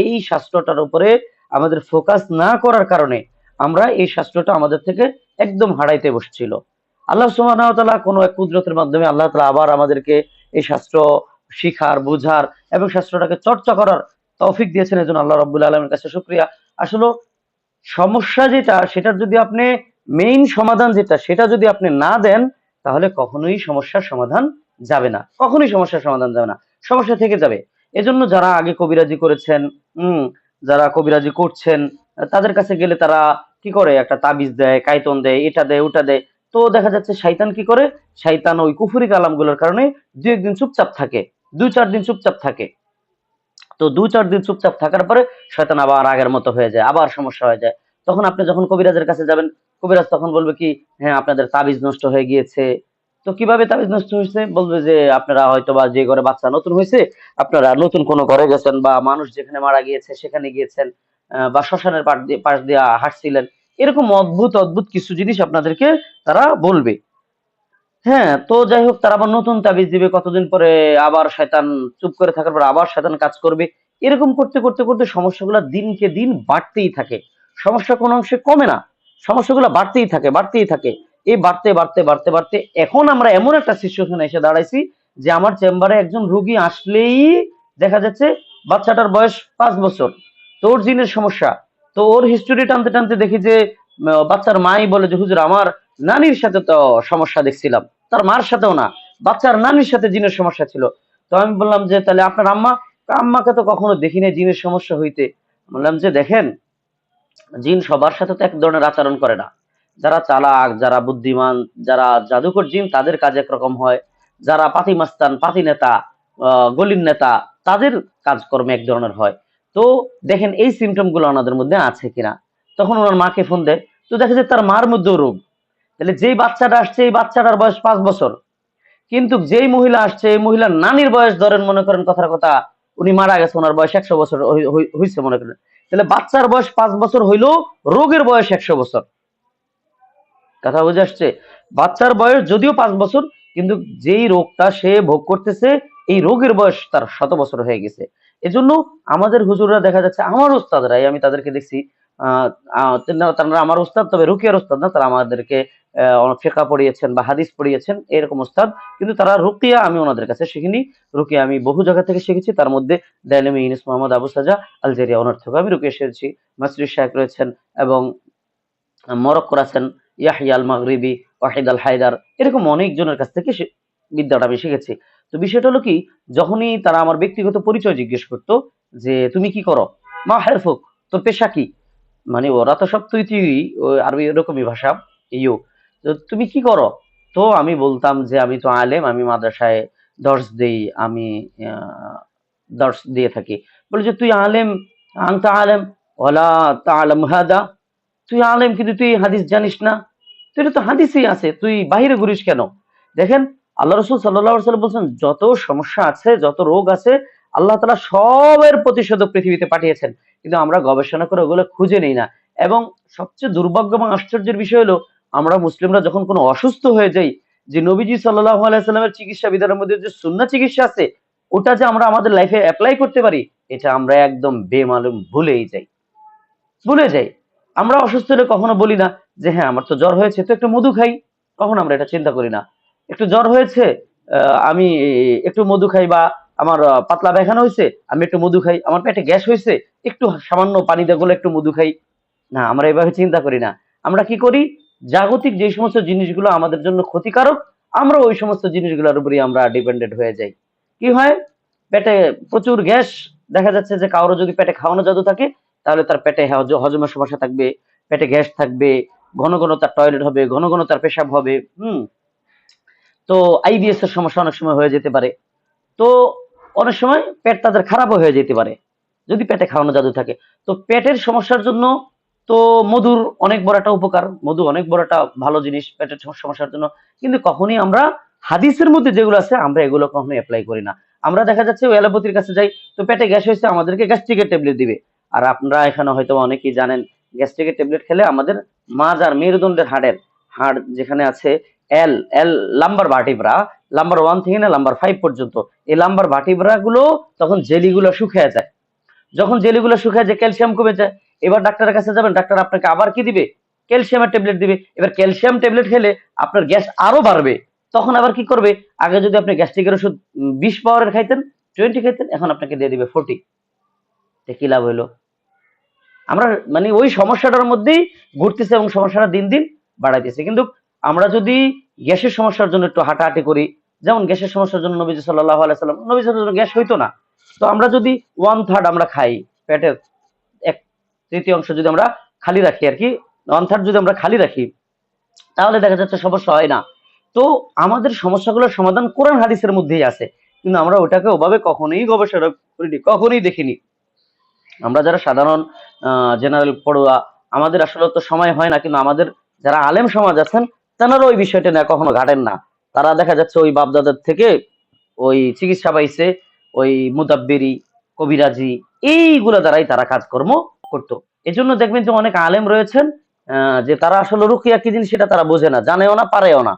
এই শাস্ত্রটার উপরে আমাদের ফোকাস না করার কারণে আমরা এই শাস্ত্রটা আমাদের থেকে একদম হারাইতে বসছিল। আল্লাহ সুবহানাহু ওয়া তাআলা কোনো এক কুদরতের মাধ্যমে আল্লাহ তাআলা আবার আমাদেরকে এই শাস্ত্র শিখার, বুঝার এবং শাস্ত্রটাকে চর্চা করার তৌফিক দিয়েছেন। এজন্য আল্লাহ রাব্বুল আলামিনের কাছে শুকরিয়া। আসলে সমস্যা যেটা, সেটার যদি আপনি মেইন সমাধান যেটা, সেটা যদি আপনি না দেন, তাহলে কখনোই সমস্যার সমাধান যাবে না, কখনোই সমস্যার সমাধান যাবে না, সমস্যা থেকে যাবে। এজন্য যারা আগে কবিরাজি করেছেন, হম, যারা কবিরাজি করছেন, তাদের কাছে গেলে তারা কি করে, একটা তাবিজ দেয়, কায়তন দেয়, এটা দেয়, ওটা দেয়। তো দেখা যাচ্ছে শয়তান কি করে, শয়তান ওই কুফরি কালামগুলোর কারণে দু একদিন চুপচাপ থাকে, 2-4 দিন চুপচাপ থাকে। তো 2-4 দিন চুপচাপ থাকার পরে শয়তান আবার আগের মতো হয়ে যায়, আবার সমস্যা হয়ে যায়। তখন আপনি যখন কবিরাজের কাছে যাবেন, কবিরাজ তখন বলবে কি, হ্যাঁ আপনাদের তাবিজ নষ্ট হয়ে গিয়েছে। তো কিভাবে তাবিজ নষ্ট হয়েছে, বলবে যে আপনারা হয়তো বা যে ঘরে বাচ্চা নতুন হয়েছে, আপনারা নতুন কোনো ঘরে গেছেন, বা মানুষ যেখানে মারা গিয়েছে সেখানে গিয়েছেন, বা শ্মশানের পাশ দিয়ে হাঁটছিলেন। এরকম অদ্ভুত অদ্ভুত কিছু জিনিস আপনাদেরকে তারা বলবে। হ্যাঁ, তো যাই হোক, তারা আবার নতুন তাবিজ দিবে, কতদিন পরে আবার শয়তান চুপ করে থাকার পর আবার শয়তান কাজ করবে। এরকম করতে করতে করতে সমস্যাগুলো দিনকে দিন বাড়তেই থাকে। সমস্যা কোনো অংশে কমে না, সমস্যাগুলো বাড়তেই থাকে, বাড়তেই থাকে। এই বাড়তে বাড়তে বাড়তে বাড়তে এখন আমরা এমন একটা সিচুয়েশনে এসে দাঁড়াইছি যে আমার চেম্বারে একজন রোগী আসলেই দেখা যাচ্ছে বাচ্চাটার বয়স 5 বছর, তো ওর জিনের সমস্যা। তো ওর হিস্টোরি টানতে টানতে দেখি যে বাচ্চার মাই বলে যে হুজুর আমার নানির সাথে তো সমস্যা দেখছিলাম, তার মার সাথেও না, বাচ্চার নানির সাথে জিনের সমস্যা ছিল। তো আমি বললাম যে তাহলে আপনার আম্মা? আম্মাকে তো কখনো দেখি নাই জিনের সমস্যা হইতে। বললাম যে দেখেন, জিন সবার সাথে তো এক ধরনের আচরণ করে না। যারা চালাক, যারা বুদ্ধিমান, যারা জাদুকর জিন, তাদের কাজ একরকম হয়। যারা পাতি মাস্তান, পাতি নেতা, গলির নেতা, তাদের কাজকর্ম এক ধরনের হয়। তো দেখেন এই সিমটম গুলো ওনাদের মধ্যে আছে কিনা। তখন ওনার মাকে ফোন দেয়, তো দেখা যায় তার মার মধ্যেও রোগ। তাহলে যেই বাচ্চাটা আসছে, এই বাচ্চাটার বয়স 5 বছর, কিন্তু যেই মহিলা আসছে, এই মহিলার নানির বয়স ধরেন, মনে করেন কথার কথা, উনি মারা গেছে, ওনার বয়স 100 বছর হয়েছে মনে করেন। তাহলে বাচ্চার বয়স 5 বছর হইলেও রোগের বয়স 100 বছর। কথা বুঝে আসছে? বাচ্চার বয়স যদিও 5 বছর, কিন্তু যেই রোগটা সে ভোগ করতেছে, এই রোগের বয়স তার 100 বছর হয়ে গেছে। এজন্য আমাদের হুজুররা দেখা যাচ্ছে, আমার উস্তাদরাই, আমি তাদেরকে দেখছি, তারা আমার উস্তাদ, তবে রুকিয়ার উস্তাদ না, তারা আমাদেরকে ফিকহ পড়িয়েছেন বা হাদিস পড়িয়েছেন, এরকম উস্তাদ। কিন্তু তারা রুকিয়া আমি ওনাদের কাছে শিখিনি। রুকিয়া আমি বহু জায়গা থেকে শিখেছি, তার মধ্যে দাইলামি ইউনুস মোহাম্মদ আবু সাজা আলজেরিয়া, ওনার থেকে আমি রুকিয়া শিখেছি। মাসরি শায়েখ রয়েছেন, এবং মরক্কোর আছেন ইয়াহিয়া আল মাগরিবি, ওয়াহিদ আল হায়দার, এরকম অনেক জনের কাছ থেকে বিদ্যাটা আমি শিখেছি। তো বিষয়টা হলো কি, যখনই তারা আমার ব্যক্তিগত পরিচয় জিজ্ঞেস করতো যে তুমি কি করো, মা হেরফুক, তোর পেশা কি, মানে ওরা তো সব তুই তুই, আরবি এরকমই ভাষা, ইউ, তো তুমি কি করো? তো আমি বলতাম যে আমি তো আলেম, আমি মাদ্রাসায় দর্স দেই, আমি দর্স দিয়ে থাকি। বলে যে তুই আলেম, আনতা আলেম ওয়ালা তাআলাম হাদা, তুই আলেম কিন্তু তুই হাদিস জানিস না, তুই তো হাদিসই আছে, তুই বাহিরে ঘুরিস কেন? দেখেন, আল্লাহ রসুল সাল্লাল্লাহু আলাইহি ওয়াসাল্লাম বলছেন যত সমস্যা আছে, যত রোগ আছে, আল্লাহ তাআলা সবের প্রতিষেধক পৃথিবীতে পাঠিয়েছেন, কিন্তু আমরা গবেষণা করে ওগুলো খুঁজে নেই না। এবং সবচেয়ে দুর্ভাগ্য এবং আশ্চর্যের বিষয় হলো, আমরা মুসলিমরা যখন কোনো অসুস্থ হয়ে যাই, যে নবীজি সাল্লাল্লাহু আলাইহি সাল্লামের চিকিৎসা বিধানের মধ্যে যে সুন্নাহ চিকিৎসা আছে, ওটা যে আমরা আমাদের লাইফে অ্যাপ্লাই করতে পারি, এটা আমরা একদম বেমালুম ভুলেই যাই, ভুলে যাই। আমরা অসুস্থ হলে কখনো বলি না যে হ্যাঁ আমার তো জ্বর হয়েছে, তো একটু মধু খাই। কখনো আমরা এটা চিন্তা করি না। একটু জ্বর হয়েছে, আমি একটু মধু খাই, বা আমার পাতলা পায়খানা হয়েছে, আমি একটু মধু খাই, আমার পেটে গ্যাস হয়েছে, একটু সামান্য পানি দিয়ে গোলে একটু মধু খাই। না, আমরা এভাবে চিন্তা করি না। আমরা কি করি, জাগতিক যে সমস্ত জিনিসগুলো আমাদের জন্য ক্ষতিকারক, আমরা ওই সমস্ত জিনিসগুলোর উপরই আমরা ডিপেন্ডেন্ট হয়ে যাই। কি হয়, পেটে প্রচুর গ্যাস, দেখা যাচ্ছে যে কারো যদি পেটে খাওয়ানো জাদু থাকে, তাহলে তার পেটে হজমের সমস্যা থাকবে, পেটে গ্যাস থাকবে, ঘন ঘন তার টয়লেট হবে, ঘন ঘন তার পেশাব হবে। তো আইবিএস এর সমস্যা অনেক সময় হয়ে যেতে পারে। তো অনেক সময় পেট তাদের খারাপও হয়ে যেতে পারে যদি পেটে খাওয়ানো জাদু থাকে। তো পেটের সমস্যার জন্য তো মধুর অনেক বড় একটা উপকার, মধু অনেক বড় একটা ভালো জিনিস পেটের সমস্যার জন্য। কিন্তু কখনই আমরা হাদিসের মধ্যে যেগুলো আছে আমরা এগুলো কখনোই অ্যাপ্লাই করি না। আমরা দেখা যাচ্ছে ওই অ্যালোপ্যাথির কাছে যাই, তো পেটে গ্যাস হয়েছে, আমাদেরকে গ্যাস্ট্রিকের ট্যাবলেট দিবে। আর আপনারা এখানে হয়তো অনেকেই জানেন, গ্যাস্ট্রিকের ট্যাবলেট খেলে আমাদের মাঝ আর মেরুদণ্ডের হাড় যেখানে আছে, এল এল লাম্বার ভার্টিব্রা, নাম্বার 1 থেকে না নাম্বার 5 পর্যন্ত, এই লাম্বার ভার্টিব্রা গুলো তখন জেলিগুলো শুকিয়ে যায়। যখন জেলিগুলো শুকায় যে ক্যালসিয়াম কমে যায়, এবার ডাক্তারের কাছে যাবেন, ডাক্তার আপনাকে আবার কি দিবে? ক্যালসিয়ামের ট্যাবলেট দিবে। এবার ক্যালসিয়াম ট্যাবলেট খেলে আপনার গ্যাস আরো বাড়বে। তখন আবার কি করবে? আগে যদি আপনি গ্যাস্ট্রিকের ওষুধ 20 পাওয়ারের খাইতেন, 20 খাইতেন, এখন আপনাকে দিয়ে দিবে 40। কি লাভ হইলো? আমরা মানে ওই সমস্যাটার মধ্যেই ঘুরতেছে এবং সমস্যাটা দিন দিন বাড়াইতেছে। কিন্তু আমরা যদি গ্যাসের সমস্যার জন্য একটু হাঁটাহাঁটি করি, যেমন গ্যাসের সমস্যার জন্য নবীজি সাল্লাল্লাহু আলাইহি সাল্লাম, নবীজি সাল্লাল্লাহু আলাইহি সাল্লাম গ্যাস হইতো না। তো আমরা যদি 1/3 আমরা খাই, পেটের 1/3 যদি আমরা খালি রাখি আর কি, 1/3 যদি আমরা খালি রাখি, তাহলে দেখা যাচ্ছে সমস্যা হয় না। তো আমাদের সমস্যাগুলোর সমাধান কোরআন হাদিসের মধ্যেই আছে, কিন্তু আমরা ওটাকে ওভাবে কখনোই গবেষণা করিনি, কখনোই দেখিনি। আমরা যারা সাধারণ জেনারেল পড়ুয়া, আমাদের আসলে তো সময় হয় না, কিন্তু আমাদের যারা আলেম সমাজ আছেন, তেনারা ওই বিষয়টা নিয়ে কখনো ঘাটেন না। তারা দেখা যাচ্ছে ওই বাপদাদার থেকে ওই চিকিৎসা পাইছে, ওই মুদাব্বিরি, কবিরাজি, এইগুলা দ্বারাই তারা কাজকর্ম করতো। এজন্য দেখবেন যে অনেক আলেম রয়েছেন যে তারা আসলে রুকিয়া কি জিনিস সেটা তারা বোঝে না, জানেও না, পারেও না।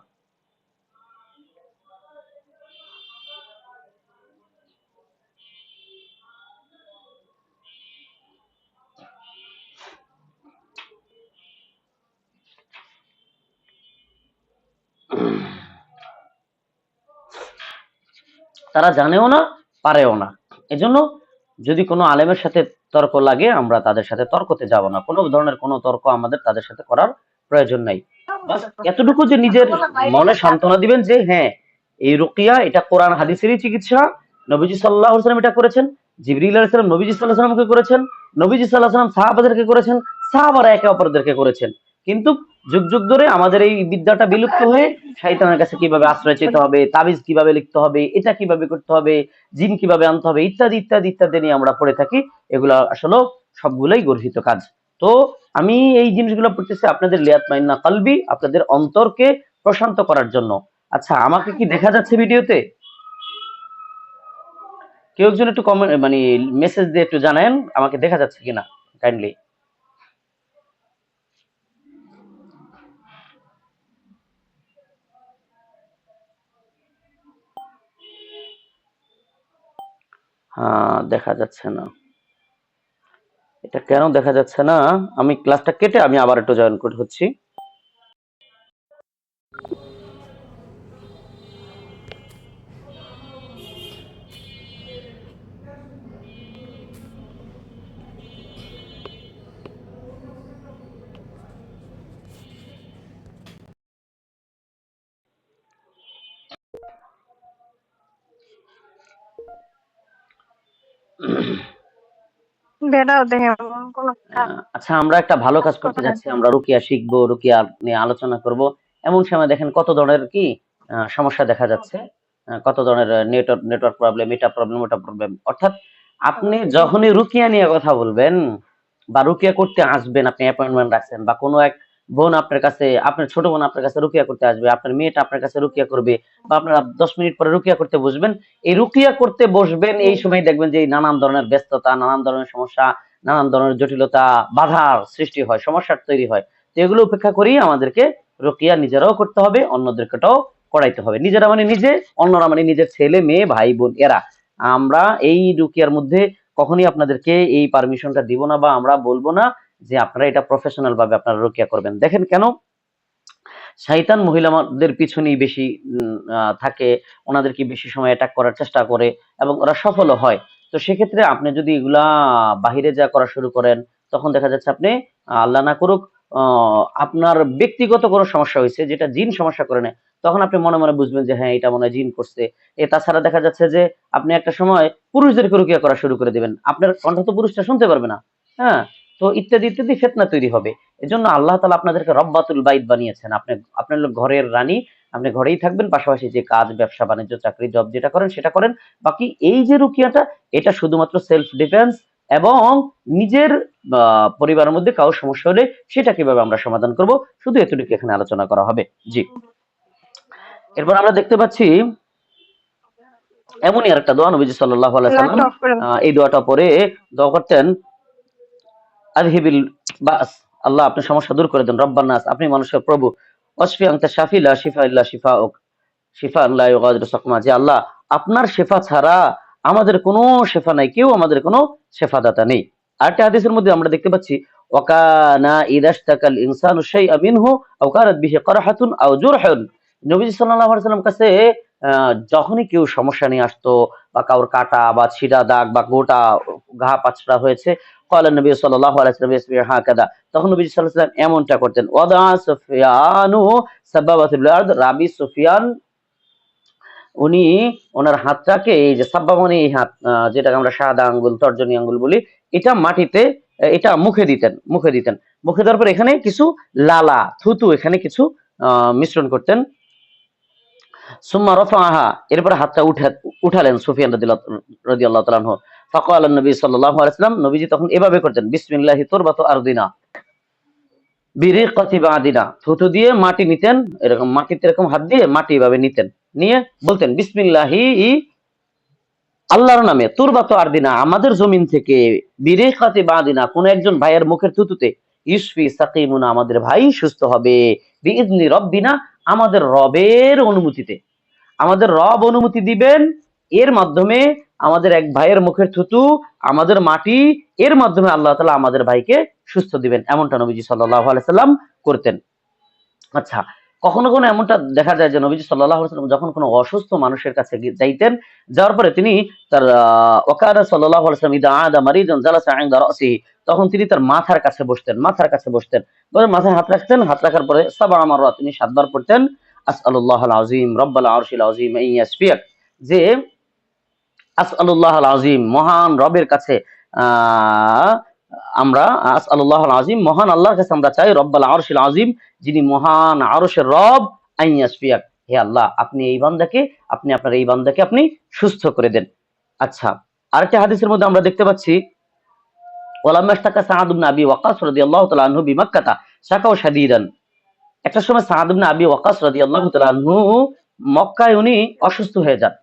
তারা জানেও না, পারেও না। এজন্য যদি কোনো আলেমের সাথে তর্ক লাগে, আমরা তাদের সাথে তর্কতে যাব না। কোনো ধরনের কোনো তর্ক আমাদের তাদের সাথে করার প্রয়োজন নাই। বাস এতটুকু যে নিজের মনে সান্ত্বনা দিবেন যে হ্যাঁ, এই রুকিয়া এটা কোরআন হাদিসেরই চিকিৎসা। নবীজি সাল্লাল্লাহু আলাইহি ওয়াসাল্লাম এটা করেছেন, জিবরিল আলাইহিস সালাম নবীজি সাল্লাল্লাহু আলাইহি ওয়াসাল্লামকে করেছেন, নবীজি সাল্লাল্লাহু আলাইহি ওয়াসাল্লাম সাহাবাদেরকে করেছেন, সাহাবারা একে অপরদেরকে করেছেন। কিন্তু যুগ যুগ ধরে আমাদের এই বিদ্যাটা বিলুপ্ত হয়ে শয়তানের কাছে কিভাবে আশ্রয় চেতে হবে, তাবিজ কিভাবে লিখতে হবে, এটা কিভাবে করতে হবে, জিন কিভাবে আনতে হবে, ইত্যাদি ইত্যাদি ইত্যাদি নিয়ে আমরা পড়ে থাকি। এগুলা আসলে সবগুলাই গর্হিত কাজ। তো আমি এই জিনিসগুলো পড়তেছি আপনাদের লিয়াতমাইন্না কলবি, আপনাদের অন্তরকে প্রশান্ত করার জন্য। আচ্ছা, আমাকে কি দেখা যাচ্ছে ভিডিওতে? কেউ একজন একটু কমেন্ট মানে মেসেজ দিয়ে একটু জানেন আমাকে দেখা যাচ্ছে কিনা, কাইন্ডলি। হ্যাঁ, দেখা যাচ্ছে না। এটা কেন দেখা যাচ্ছে না? আমি ক্লাসটা কেটে আমি আবার একটু জয়েন হচ্ছি। বেড়াও দেখে এমন কোনো আচ্ছা, আমরা একটা ভালো কাজ করতে কথা যাচ্ছি, আমরা রুকিয়া শিখবো, রুকিয়া নিয়ে আলোচনা করব। এমন সময় দেখেন কত ধরনের কি সমস্যা দেখা যাচ্ছে, কত ধরনের নেটওয়ার্ক প্রবলেম, এটা প্রবলেম, ওটা প্রবলেম। অর্থাৎ আপনি যখনই রুকিয়া নিয়ে কথা বলবেন বা রুকিয়া করতে আসবেন, আপনি অ্যাপয়েন্টমেন্ট রাখছেন, বা কোনো এক বোন আপনার কাছে, আপনার ছোট বোন আপনার কাছে রুকিয়া করতে আসবে, আপনার মেয়েটা আপনার কাছে রুকিয়া করবে, বা আপনারা 10 মিনিট পরে রুকিয়া করতে বসবেন। এই রুকিয়া করতে বসবেন, এই সময় দেখবেন যে এই নানান ধরনের ব্যস্ততা, নানান ধরনের সমস্যা, নানান ধরনের জটিলতা, বাধার সৃষ্টি হয়, সমস্যার তৈরি হয়। তো এগুলো উপেক্ষা করেই আমাদেরকে রুকিয়া নিজেরাও করতে হবে, অন্যদেরকেটাও করাইতে হবে। নিজেরা মানে নিজে, অন্যরা মানে নিজের ছেলে মেয়ে ভাই বোন এরা। আমরা এই রুকিয়ার মধ্যে কখনই আপনাদেরকে এই পারমিশনটা দিব না, বা আমরা বলবো না যে আপনারা এটা প্রফেশনাল ভাবে আপনারা রুকিয়া করবেন। দেখেন কেন? শয়তান মহিলাদের পিছনেই বেশি থাকে, ওনাদেরকে বেশি সময় অ্যাটাক করার চেষ্টা করে এবং ওরা সফলও হয়। তো সেক্ষেত্রে আপনি যদি এগুলা বাহিরে যা করা শুরু করেন, তখন দেখা যাচ্ছে আপনি আল্লাহ না করুক আপনার ব্যক্তিগত কোনো সমস্যা হয়েছে যেটা জিন সমস্যা করে নেয়, তখন আপনি মনে মনে বুঝবেন যে হ্যাঁ, এটা মনে হয় জিন করছে। তাছাড়া দেখা যাচ্ছে যে আপনি একটা সময় পুরুষদেরকে রুকিয়া করা শুরু করে দিবেন, আপনার কণ্ঠ তো পুরুষটা শুনতে পারবে না। হ্যাঁ, তো ইত্যাদি ইত্যাদি ফিতনা তৈরি হবে। এজন্য আল্লাহ তাআলা আপনাদেরকে রব্বাতুল বাইত বানিয়েছেন। আপনার হলো ঘরের রানী, আপনি ঘরেই থাকবেন, পাশাপাশি যে কাজ, ব্যবসা বাণিজ্য, চাকরি, জব যেটা করেন সেটা করেন। বাকি এই যে রুকিয়াটা, এটা শুধুমাত্র সেলফ ডিফেন্স, এবং নিজের পরিবারের মধ্যে কারো সমস্যা হলে সেটা কিভাবে আমরা সমাধান করব, শুধু এতটুকু এখানে আলোচনা করা হবে। জি। এরপর আমরা দেখতে পাচ্ছি এমনই আরেকটা দোয়া, নবীজি সাল্লাল্লাহু আলাইহি লাইট সাল্লাম অফ করে দাও। এই দোয়াটা পরে দোয়া করতেন, আযহিবিল বাস, আল্লাহ আপনি সমস্যা দূর করে দেন, রব্বান নাস, আপনি মানুষের প্রভু, ওয়াশফি আনতা শাফি লা শিফা ইল্লা শিফাউক, শিফাআন লা ইউগাদিরু সাকমা, যে আল্লাহ আপনার শেফা ছাড়া আমাদের কোনো শেফা নাই, কেউ আমাদের কোনো শেফাদাতা নেই। আরেকটা হাদিসের মধ্যে আমরা দেখতে পাচ্ছি ওয়াকানা ইদাশতাকাল ইনসানু শাইআ মিনহু আও কারাত বিহি কারহাতুন আও জুরহুন। নবীজি সাল্লাল্লাহু আলাইহি ওয়াসাল্লাম কাছে যখনই কেউ সমস্যা নিয়ে আসতো বা কারোর কাটা বা ছিঁড়া দাগ বা গোটা ঘা পাচড়া হয়েছে, ক্বালা নবী সাল্লাল্লাহু আলাইহি ওয়াসাল্লাম ইসবিহু হাকাদা, তখন নবী সাল্লাল্লাহু আলাইহি ওয়াসাল্লাম এমনটা করতেন। ওয়াদা সুফিয়ানু সাবাবাতুল আরদ, রাবি সুফিয়ান উনি ওনার হাতটাকে, এই যে সাব্বা মানে এই হাত, যেটাকে আমরা সাদা আঙ্গুল তর্জনী আঙ্গুল বলি, এটা মাটিতে, এটা মুখে দেওয়ার পর এখানে কিছু লালা থুতু এখানে কিছু মিশ্রণ করতেন। সুম্মা রাফাআহা, এরপর হাতটা উঠালেন সুফিয়ান রাদিয়াল্লাহু তাআলা আনহু। ফাকালা নবী সাল্লাল্লাহু আলাইহি ওয়াসাল্লাম, নবীজি তখন এভাবে করতেন, বিসমিল্লাহি তুরবাতু আরদিনা বিরিকাতি বাদিনা, থুতু দিয়ে মাটি নিতেন, এরকম মাটিতে এরকম হাত দিয়ে মাটি এভাবে নিতেন, নিয়ে বলতেন বিসমিল্লাহি, আল্লাহর নামে, তুরবাতু আরদিনা, আমাদের জমিন থেকে, বিরিকাতি বাদিনা, কোন একজন ভাইয়ের মুখের থুতুতে, ইউসফি সাকিমুনা, আমাদের ভাই সুস্থ হবে, বিইذনি রব্বিনা, আমাদের রবের অনুমতিতে, আমাদের রব অনুমতি দিবেন, এর মাধ্যমে আমাদের এক ভাইয়ের মুখের থুতু, আমাদের মাটি, এর মাধ্যমে আল্লাহ তাআলা আমাদের ভাইকে সুস্থ দিবেন। এমনটা নবীজি সাল্লাল্লাহু আলাইহি সাল্লাম করতেন। আচ্ছা, কখনো কখনো এমনটা দেখা যায় যে নবীজি সাল্লাল্লাহু আলাইহি ওয়াসাল্লাম যখন কোনো অসুস্থ মানুষের কাছে যাইতেন, যাওয়ার পরে তিনি তার ওয়াকানা সাল্লাল্লাহু আলাইহি ওয়াসাল্লাম ইদা আদা মারিদান জালাসা ইনদা রাসিহি, তখন তিনি তার মাথার কাছে বসতেন, বলে মাথায় হাত রাখতেন, হাত রাখার পরে সাবা মাররাত, তিনি 7 বার পড়তেন আসআলুল্লাহাল আযীম রাব্বাল আরশিল আযীম আন ইয়াশফিয়াক, যে আসআলুল্লাহাল আযীম, মহান রবের কাছে আহ আমরা আসআলুল্লাহাল আযীম, মহান আল্লাহর কাছে আমরা চাই, রব্বাল আরশিল আযীম, যিনি মহান আরশের রব, আন ইয়াশফিয়াক, হে আল্লাহ আপনি আপনার এই বান্দাকে আপনি সুস্থ করে দেন। আচ্ছা, আরেকটা হাদিসের মধ্যে আমরা দেখতে পাচ্ছি ওয়ালাম্মা ইশতাকা সাআদ ইবনে আবি ওয়াক্কাস রাদিয়াল্লাহু তাআলা আনহু বিমাক্কাতা শাকাও শাদীদান, একটা সময় সাআদ ইবনে আবি ওয়াক্কাস রাদিয়াল্লাহু তাআলা আনহু মক্কায় উনি অসুস্থ হয়ে যান,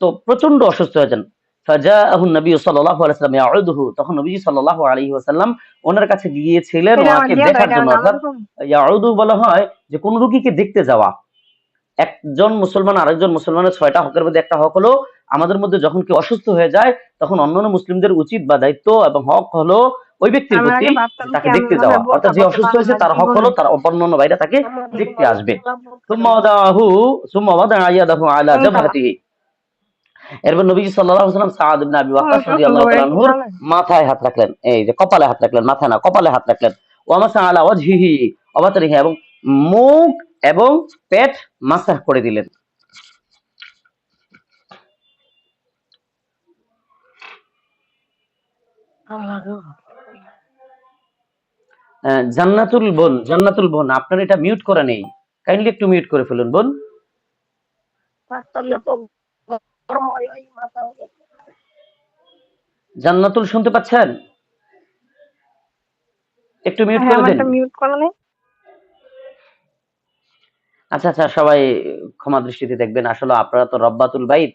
তো প্রচন্ড অসুস্থ হয়ে যান। ফাজাআহু নবী সাল্লাল্লাহু আলাইহি ওয়াসাল্লাম ইয়াউদুহু, তখন নবীজি সাল্লাল্লাহু আলাইহি ওয়াসাল্লাম ওনার কাছে গিয়েছিলেন এটা আমার ওনাকে দিয়া দাও, দেখার এটা জন্য। আমার অর্থাৎ ইয়াউদু বলা হয় যে কোন রোগীকে দেখতে যাওয়া। একজন মুসলমান আরেকজন মুসলমানের 6টা হকের মধ্যে একটা হক হলো, আমাদের মধ্যে যখন কেউ অসুস্থ হয়ে যায় তখন অন্যান্য মুসলিমদের উচিত বা দায়িত্ব এবং হক হলো ওই ব্যক্তির আমি প্রতি আগে ভাবতাম কি তাকে আমি দেখতে মনে যাওয়া। হয় বোরকা অর্থাৎ যে পরতে অসুস্থ পারবো হয়েছে না তার হক হলো জীবনে। তার অন্যান্য ভাইরা তাকে দেখতে আসবে। সুম্মা ওয়াদাআ ইয়াদাহু আলা জাবহাতিহি, এরপর নবীজি সাল্লাল্লাহু আলাইহি ওয়াসাল্লাম সাআদ ইবনে আবি ওয়াক্কাস রাদিয়াল্লাহু তাআলা আনহুর মাথায় হাত রাখলেন, এই যে কপালে হাত রাখলেন, মাথায় না কপালে হাত রাখলেন। ওয়া মাসা আলা ওয়াজহিহি ওয়া বাতনিহি, এবং মুখ এবং পেট মাসাহ করে দিলেন। জান্নাতুল বোন, আপনার এটা মিউট করা নেই, কাইন্ডলি একটু মিউট করে ফেলুন বোন। জান্নাতুল শুনতে পাচ্ছেন? একটু মিউট হ্যাঁ, করে দিন। আমারটা মিউট করা নেই। আচ্ছা আচ্ছা, সবাই ক্ষমা দৃষ্টিতে দেখবেন, আসলে আপনারা তো রব্বাতুল বাইত,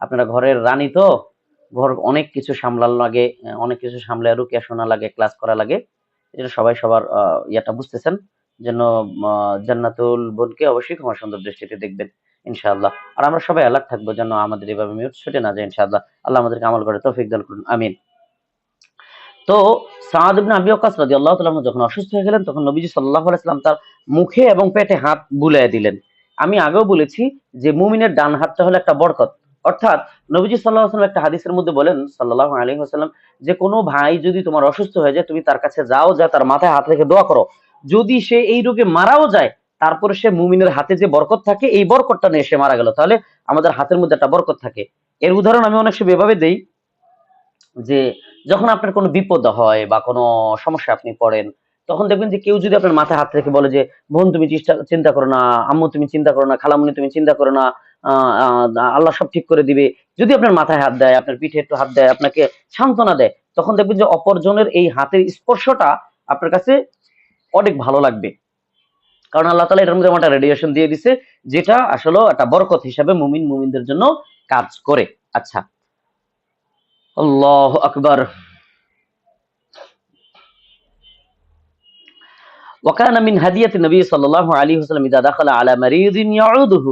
আপনারা ঘরের রানী, তো ঘর অনেক কিছু সামলানো লাগে, অনেক কিছু সামলে রুকিয়া শোনা লাগে, ক্লাস করা লাগে, এটা সবাই সবার ইয়াটা বুঝতেছেন, যেন জান্নাতুল বোনকে অবশ্যই ক্ষমা সুন্দর দৃষ্টিতে দেখবেন ইনশাআল্লাহ। আর আমরা সবাই অ্যালার্ট থাকবো যেন আমাদের এভাবে মিউট ছুটে না যায় ইনশাআল্লাহ। আল্লাহ আমাদেরকে আমল করে তৌফিক দান করুন, আমিন। তো সাআদ ইবনে আবি ওয়াক্কাস রাদিয়াল্লাহু তাআলা আনহু যখন অসুস্থ হয়ে গেলেন, তখন নবীজি সাল্লাল্লাহু আলাইহি ওয়াসাল্লাম তার মুখে এবং পেটে হাত বুলাইয়া দিলেন। আমি আগেও বলেছি যে মুমিনের ডান হাতটা হলো একটা বরকত, অর্থাৎ নবীজি সাল্লাল্লাহু আলাইহি ওয়াসাল্লাম একটা হাদিসের মধ্যে বলেন সাল্লাল্লাহু আলাইহি ওয়াসাল্লাম, যে কোনো ভাই যদি তোমার অসুস্থ হয়ে যায়, তুমি তার কাছে যাও, যা তার মাথায় হাত রেখে দোয়া করো, যদি সে এই রোগে মারাও যায়, তারপরে সে মুমিনের হাতে যে বরকত থাকে এই বরকতটা নিয়ে সে মারা গেল, তাহলে আমাদের হাতের মধ্যে একটা বরকত থাকে। এর উদাহরণ আমি অনেক সময় এভাবে দেই যে যখন আপনার কোনো বিপদ হয় বা কোনো সমস্যা আপনি পড়েন, তখন দেখবেন যে কেউ যদি আপনার মাথায় হাত রেখে বলে যে বোন তুমি চিন্তা করো না, আম্মু তুমি চিন্তা করো না, খালামুনি তুমি চিন্তা করো না, আল্লাহ সব ঠিক করে দিবে, যদি আপনার মাথায় হাত দেয়, আপনার পিঠে একটু হাত দেয়, আপনাকে সান্ত্বনা দেয়, তখন দেখবেন যে অপরজনের এই হাতের স্পর্শটা আপনার কাছে অনেক ভালো লাগবে, কারণ আল্লাহ তাআলা এটার মধ্যে একটা রেডিয়েশন দিয়ে দিছে, যেটা আসলে একটা বরকত হিসাবে মুমিনদের জন্য কাজ করে। আচ্ছা, আল্লাহু আকবার। وكان من هدية النبي صلى الله عليه وسلم إذا دخل على مريض يعوده,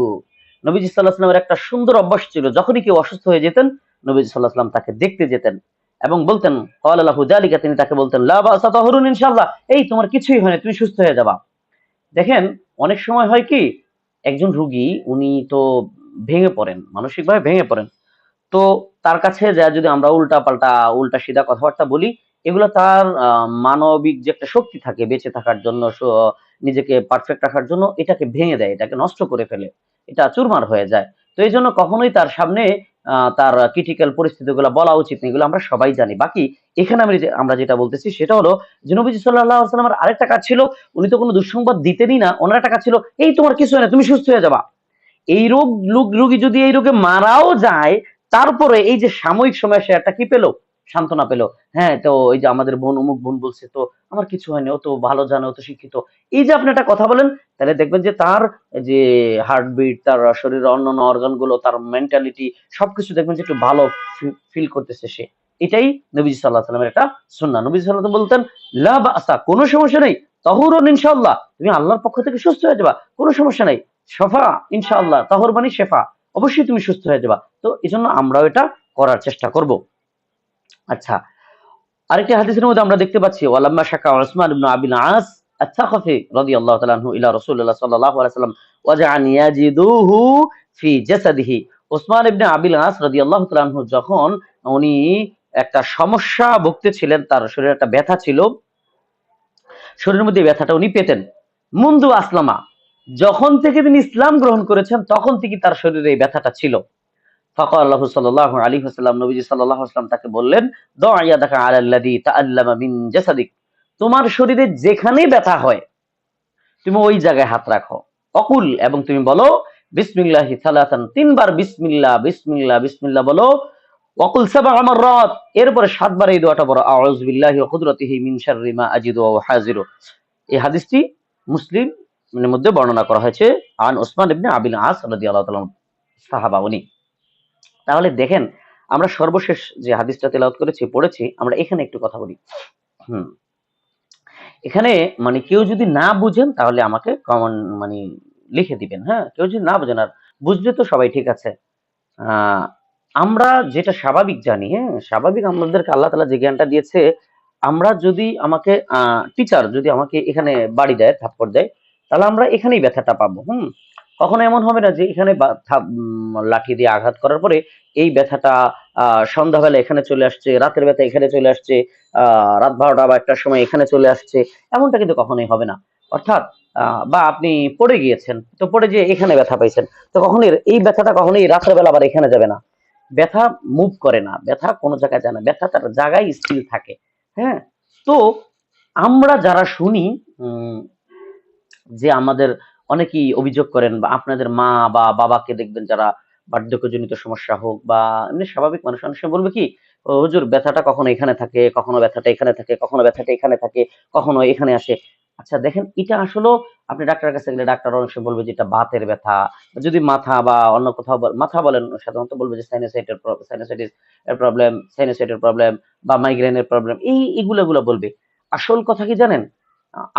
নবীজি সাল্লাল্লাহু আলাইহি ওয়াসাল্লামের একটা সুন্দর অভ্যাস ছিল, যখনই কেউ অসুস্থ হয়ে যেতেন নবীজি সাল্লাল্লাহু আলাইহি ওয়াসাল্লাম তাকে দেখতে যেতেন এবং বলতেন ক্বালা লাহু যালিকা, তিনি তাকে বলতেন লা বাসা তাহুরুন ইনশাআল্লাহ, এই তোমার কিছুই হয়নি, তুমি সুস্থ হয়ে যাবা। দেখেন অনেক সময় হয় কি, একজন রুগী উনি তো ভেঙে পড়েন, মানসিকভাবে ভেঙে পড়েন। তো তার কাছে যা যদি আমরা উল্টা-পাল্টা, উল্টা-সিধা কথাবার্তা বলি, এগুলো তার মানবিক যে একটা শক্তি থাকে বেঁচে থাকার জন্য, নিজেকে পারফেক্ট রাখার জন্য এটাকে ভেঙে দেয়, এটাকে নষ্ট করে ফেলে। এটা চুরমার হয়ে যায়। তো এইজন্য কখনোই তার সামনে তার ক্রিটিক্যাল পরিস্থিতিগুলো বলা উচিত না। এগুলো আমরা সবাই জানি। বাকি এখানে আমরা যেটা বলতেছি সেটা হলো যে নবীজি সাল্লাল্লাহু আলাইহি ওয়াসাল্লামের আরেকটা কাজ ছিল, উনি তো কোনো দুঃসংবাদ দিতেনই না। উনার একটা কাজ ছিল, "এই তোমার কিছু হয় না, তুমি সুস্থ হয়ে যাবা।" এই রোগী যদি এই রোগে মারাও যায়, তারপরে এই যে সাময়িক সময় সে একটা কি পেলো, সান্ত্বনা পেলো। হ্যাঁ, তো ওই যে আমাদের বোন অমুক বোন বলছে তো আমার কিছু হয়নি, ও তো ভালো জানে, ও তো শিক্ষিত। এই যে আপনি একটা কথা বলেন, তাহলে দেখবেন যে তার যে হার্টবিট, তার শরীরের অন্যান্য অর্গান গুলো, তার মেন্টালিটি সবকিছু দেখবেন যে একটু ভালো ফিল করতেছে সে। এটাই নবীজি সাল্লাল্লাহু আলাইহি ওয়াসাল্লামের একটা সুন্নাহ। নবীজি সাল্লাল্লাহু আলাইহি ওয়াসাল্লাম বলতেন লা বাসা, কোনো সমস্যা নেই, তাহুরুন ইনশাআল্লাহ, তুমি আল্লাহর পক্ষ থেকে সুস্থ হয়ে যাবা, কোনো সমস্যা নাই। শফা ইনশাআল্লাহ, তাহর মানে শেফা, অবশ্যই তুমি সুস্থ হয়ে যাবা। তো এজন্য আমরাও এটা করার চেষ্টা করব। আচ্ছা, আরেকটি হাদিসের মধ্যে আমরা দেখতে পাচ্ছি ওয়ালাম্মা শাকা উসমান ইবনে আবিল আস আত-তাকাফি রাদিয়াল্লাহু তাআলা আনহু ইলা রাসূলুল্লাহ সাল্লাল্লাহু আলাইহি ওয়াসাল্লাম ওয়াজআন ইয়াজিদুহু ফি জাসাদিহি। ওসমান ইবনে আবিল আস রাদিয়াল্লাহু তাআলা আনহু যখন উনি একটা সমস্যা ভুগতেছিলেন, তার শরীরে একটা ব্যথা ছিল, শরীরের মধ্যে এই ব্যথাটা উনি পেতেন। মুনদু আসলামা, যখন থেকে তিনি ইসলাম গ্রহণ করেছেন তখন থেকে তার শরীরে এই ব্যথাটা ছিল। ফাকাল্লাহু সাল্লাল্লাহু আলাইহি ওয়াসাল্লাম, নবীজি সাল্লাল্লাহু আলাইহি ওয়াসাল্লাম তাকে বললেন, দা ইয়াদাকা আলাল্লাযী তাআল্লামা মিন জাসাদিক, তোমার শরীরে যেখানেই ব্যথা হয় তুমি ওই জায়গায় হাত রাখো। অকুল, এবং তুমি বলো বিসমিল্লাহি সালাসান, তিনবার বিসমিল্লাহ বিসমিল্লাহ বিসমিল্লাহ বলো। ওয়াকুল সাবআ মাররাত, এরপরে ৭ বার এই দোয়াটা পড়ো, আউযু বিল্লাহি ওয়া কুদরাতিহি মিন শাররি মা আজিদু ওয়া হাযিরু। এই হাদিসটি মুসলিম এর মধ্যে বর্ণনা করা হয়েছে, আন ওসমান ইবনে আবিল আস রাদিয়াল্লাহু তাআলা সাহাবা উনি। তাহলে দেখেন আমরা সর্বশেষ যে হাদিসটা তেলাওয়াত পড়েছি, আমরা এখানে একটু কথা বলি। হুম, এখানে মানে কেউ যদি না বুঝেন তাহলে আমাকে কমেন্ট মানে লিখে দিবেন, হ্যাঁ, কেউ যদি না বুঝেন, আর বুঝলে তো সবাই ঠিক আছে। আহ আমরা যেটা স্বাভাবিক জানি, হ্যাঁ, স্বাভাবিক আমাদেরকে আল্লাহ তাআলা যে জ্ঞানটা দিয়েছে, আমরা যদি আমাকে টিচার যদি আমাকে এখানে বাড়ি দেয়, থাপ্পড় দেয়, তাহলে আমরা এখানেই ব্যথাটা পাবো। কখনো এমন হবে না যে এখানে লাঠি দিয়ে আঘাত করার পরে এই ব্যথাটা সন্ধ্যাবেলা এখানে চলে আসছে, রাতের ব্যথা এখানে চলে আসছে, রাত ১২টা বা ১টার সময় এখানে চলে আসছে, এমনটা কিন্তু কখনোই হবে না। অর্থাৎ বা আপনি পড়ে গিয়েছেন, তো পড়ে যেয়ে এখানে ব্যথা পাইছেন, তো কখনোই এই ব্যথাটা কখনোই রাতের বেলা আবার এখানে যাবে না। ব্যথা মুভ করে না, ব্যথা কোনো জায়গায় যায় না, ব্যথা তার জায়গায় স্থির থাকে। হ্যাঁ, তো আমরা যারা শুনি উম যে আমাদের অনেকেই অভিযোগ করেন, বা আপনাদের মা বা বাবাকে দেখবেন যারা বার্ধক্যজনিত সমস্যা হোক বা এমনি স্বাভাবিক মানুষ অনেক সময় বলবে কি, "ও হুজুর ব্যথাটা কখনো এখানে থাকে, কখনো ব্যথাটা এখানে থাকে, কখনো ব্যথাটা এখানে থাকে, কখনো এখানে আসে।" আচ্ছা দেখেন, এটা আসলেও আপনি ডাক্তারের কাছে গেলে ডাক্তার অনেক সময় বলবে যে এটা বাতের ব্যথা। যদি মাথা বা অন্য কোথাও মাথা বলেন, সাধারণত বলবে যে সাইনোসাইটিস এর প্রবলেম, সাইনোসাইটের প্রবলেম বা মাইগ্রেনের প্রবলেম, এগুলো বলবে। আসল কথা কি জানেন?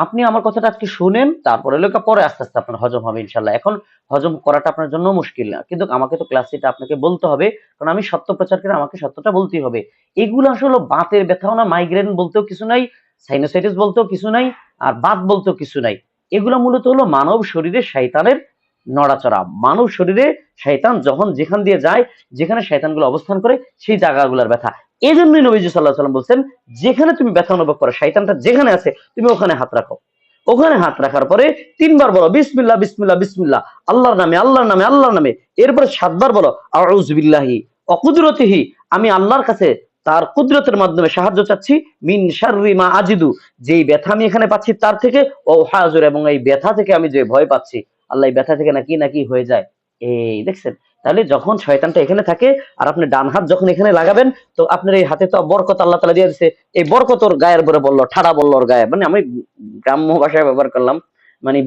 আপনি আমার কথাটা আজকে শুনেন, তারপরে পরে আস্তে আস্তে আপনার হজম হবে ইনশাল্লাহ। এখন হজম করাটা আপনার জন্য মুশকিল না, কিন্তু আমাকে তো ক্লাস এটা আপনাকে বলতে হবে, কারণ আমি সত্য প্রচার করে আমাকে সত্যটা বলতেই হবে। এগুলো আসলে বাতের ব্যথাও না, মাইগ্রেন বলতেও কিছু নাই, সাইনোসাইটিস বলতেও কিছু নাই, আর বাত বলতেও কিছু নাই। এগুলো মূলত হলো মানব শরীরে শয়তানের নড়াচড়া। মানব শরীরে শয়তান যখন যেখান দিয়ে যায়, যেখানে শয়তানগুলো অবস্থান করে, সেই জায়গাগুলোর ব্যথা। এই জন্যই নবীজি সাল্লাল্লাহু আলাইহি ওয়াসাল্লাম বলছেন, যেখানে তুমি ব্যথা অনুভব করো, শয়তানটা যেখানে আছে তুমি ওখানে হাত রাখো। ওখানে হাত রাখার পরে ৩ বার বলো বিসমিল্লাহ বিসমিল্লাহ বিসমিল্লাহ, আল্লাহর নামে আল্লাহর নামে আল্লাহর নামে। এরপরে ৭ বার বলো আউযু বিল্লাহি ওয়া কুদরাতিহি, আমি আল্লাহর কাছে তার কুদরতের মাধ্যমে সাহায্য চাচ্ছি, মিন শাররি মা আজিদু, যেই ব্যথা আমি এখানে পাচ্ছি তার থেকে, ও হাজুর, এবং এই ব্যথা থেকে আমি যে ভয় পাচ্ছি, আল্লাহ এই ব্যথা থেকে নাকি নাকি হয়ে যায়। এই দেখছেন, তাহলে যখন শয়তানটা এখানে থাকে আর আপনি ডান হাত যখন এখানে লাগাবেন, তো আপনার এই হাতে তো বরকত আল্লাহ তাআলা দিয়ে দিয়েছে, এই বরকত ওর গায়ের উপরে বললো, ঠাড়া বললো ওর গায়ে, মানে আমি গ্রাম্য ভাষায় ব্যবহার করলাম, মানে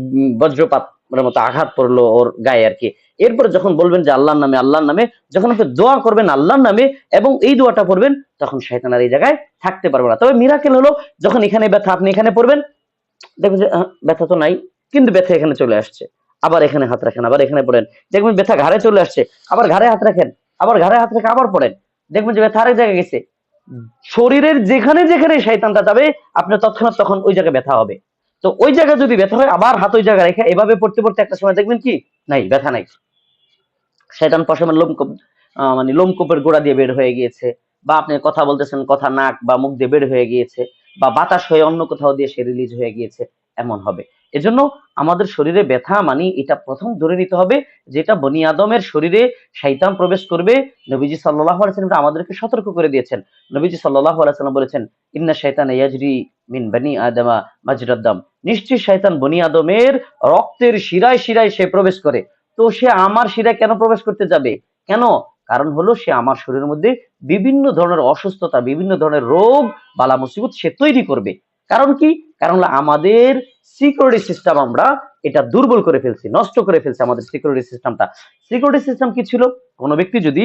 বজ্রপাত মতো আঘাত পড়লো ওর গায়ে আর কি। এরপরে যখন বলবেন যে আল্লাহর নামে আল্লাহর নামে, যখন আপনি দোয়া করবেন আল্লাহর নামে এবং এই দোয়াটা পড়বেন, তখন শয়তান আর এই জায়গায় থাকতে পারবে না। তবে মিরাকেল হলো, যখন এখানে ব্যথা আপনি এখানে পড়বেন, দেখবেন যে ব্যথা তো নাই, কিন্তু ব্যথা এখানে চলে আসছে। আবার এখানে হাত রাখেন, আবার এখানে পড়েন, দেখবেন ব্যথা ঘাড়ে চলে আসছে, আবার ঘাড়ে হাত রাখেন, আবার ঘাড়ে হাত রেখে আবার পড়েন। দেখবেন যে ব্যথা আরেক জায়গায় গেছে। শরীরের যেখানে যেখানে শয়তানটা যাবে আপনার তৎক্ষণাৎ তখন ওই জায়গায় ব্যথা হবে। তো ওই জায়গায় যদি ব্যথা হয় আবার হাত ওই জায়গায় রেখে এভাবে পড়তে পড়তে একটা সময় দেখবেন কি নাই, ব্যথা নাই। শয়তান পশমের লোমকূপ মানে লোমকূপের গোড়া দিয়ে বের হয়ে গিয়েছে, বা আপনি কথা বলতেছেন কথা নাক বা মুখ দিয়ে বের হয়ে গিয়েছে, বা বাতাস হয়ে অন্য কোথাও দিয়ে সে রিলিজ হয়ে গিয়েছে, এমন হবে। এজন্য আমাদের শরীরে ব্যথা মানে এটা প্রথম ধরে নিতে হবে যেটা বনি আদমের শরীরে শয়তান প্রবেশ করবে। নবীজি সাল্লাল্লাহু আলাইহি ওয়াসাল্লাম আমাদেরকে সতর্ক করে দিয়েছেন। নবীজি সাল্লাল্লাহু আলাইহি ওয়াসাল্লাম বলেছেন, ইন্না শাইতানা ইয়াজরি মিন বনি আদমা মাজরাদ দাম, নিশ্চয়ই শয়তান বনি আদমের রক্তের শিরায় শিরায় সে প্রবেশ করে। তো সে আমার শিরায় কেন প্রবেশ করতে যাবে? কেন? কারণ হলো সে আমার শরীরের মধ্যে বিভিন্ন ধরনের অসুস্থতা, বিভিন্ন ধরনের রোগ বালা মুসিবত সে তৈরি করবে। কারণ কি? কারণ হলো আমাদের সিকিউরিটি সিস্টেম আমরা এটা দুর্বল করে ফেলছি, নষ্ট করে ফেলছি আমাদের সিকিউরিটি সিস্টেমটা। সিকিউরিটি সিস্টেম কি ছিল? কোনো ব্যক্তি যদি,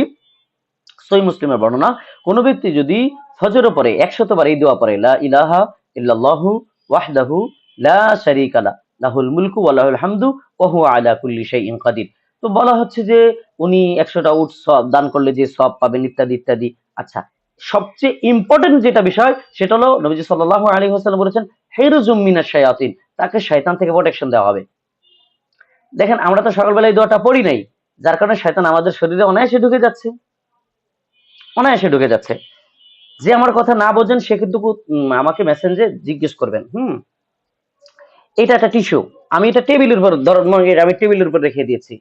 সহিহ মুসলিমের বর্ণনা, কোনো ব্যক্তি যদি ফজর পরে 100 বার এই দোয়া পড়ে, লা ইলাহা ইল্লাল্লাহু ওয়াহদাহু লা শারীকা লা, লাহুল মুলকু ওয়া লাহুল হামদু ওয়া হুয়া আলা কুল্লি শাইইন কাদির। তো বলা হচ্ছে যে উনি 100টা উট সওয়াব দান করলে যে সওয়াব পাবেন ইত্যাদি ইত্যাদি। আচ্ছা, সবচেয়ে ইম্পর্টেন্ট যেটা বিষয় সেটা হলো নবীজি সাল্লাল্লাহু আলাইহি ওয়াসাল্লাম বলেছেন, হিরজুম মিনাশ শায়াতিন, তাকে শয়তান থেকে প্রোটেকশন দেওয়া হবে। দেখেন আমরা তো সকালবেলা এই দোয়াটা পড়ি নাই, যার কারণে শয়তান আমাদের শরীরে অনায়াসে ঢুকে যাচ্ছে, অনায়াসে ঢুকে যাচ্ছে। যে আমার কথা না বোঝেন সে কিন্তু আমাকে মেসেঞ্জে জিজ্ঞেস করবেন। এটা একটা টিস্যু, আমি এটা টেবিলের উপর ধরুন আমি টেবিলের উপর রেখে দিয়েছি,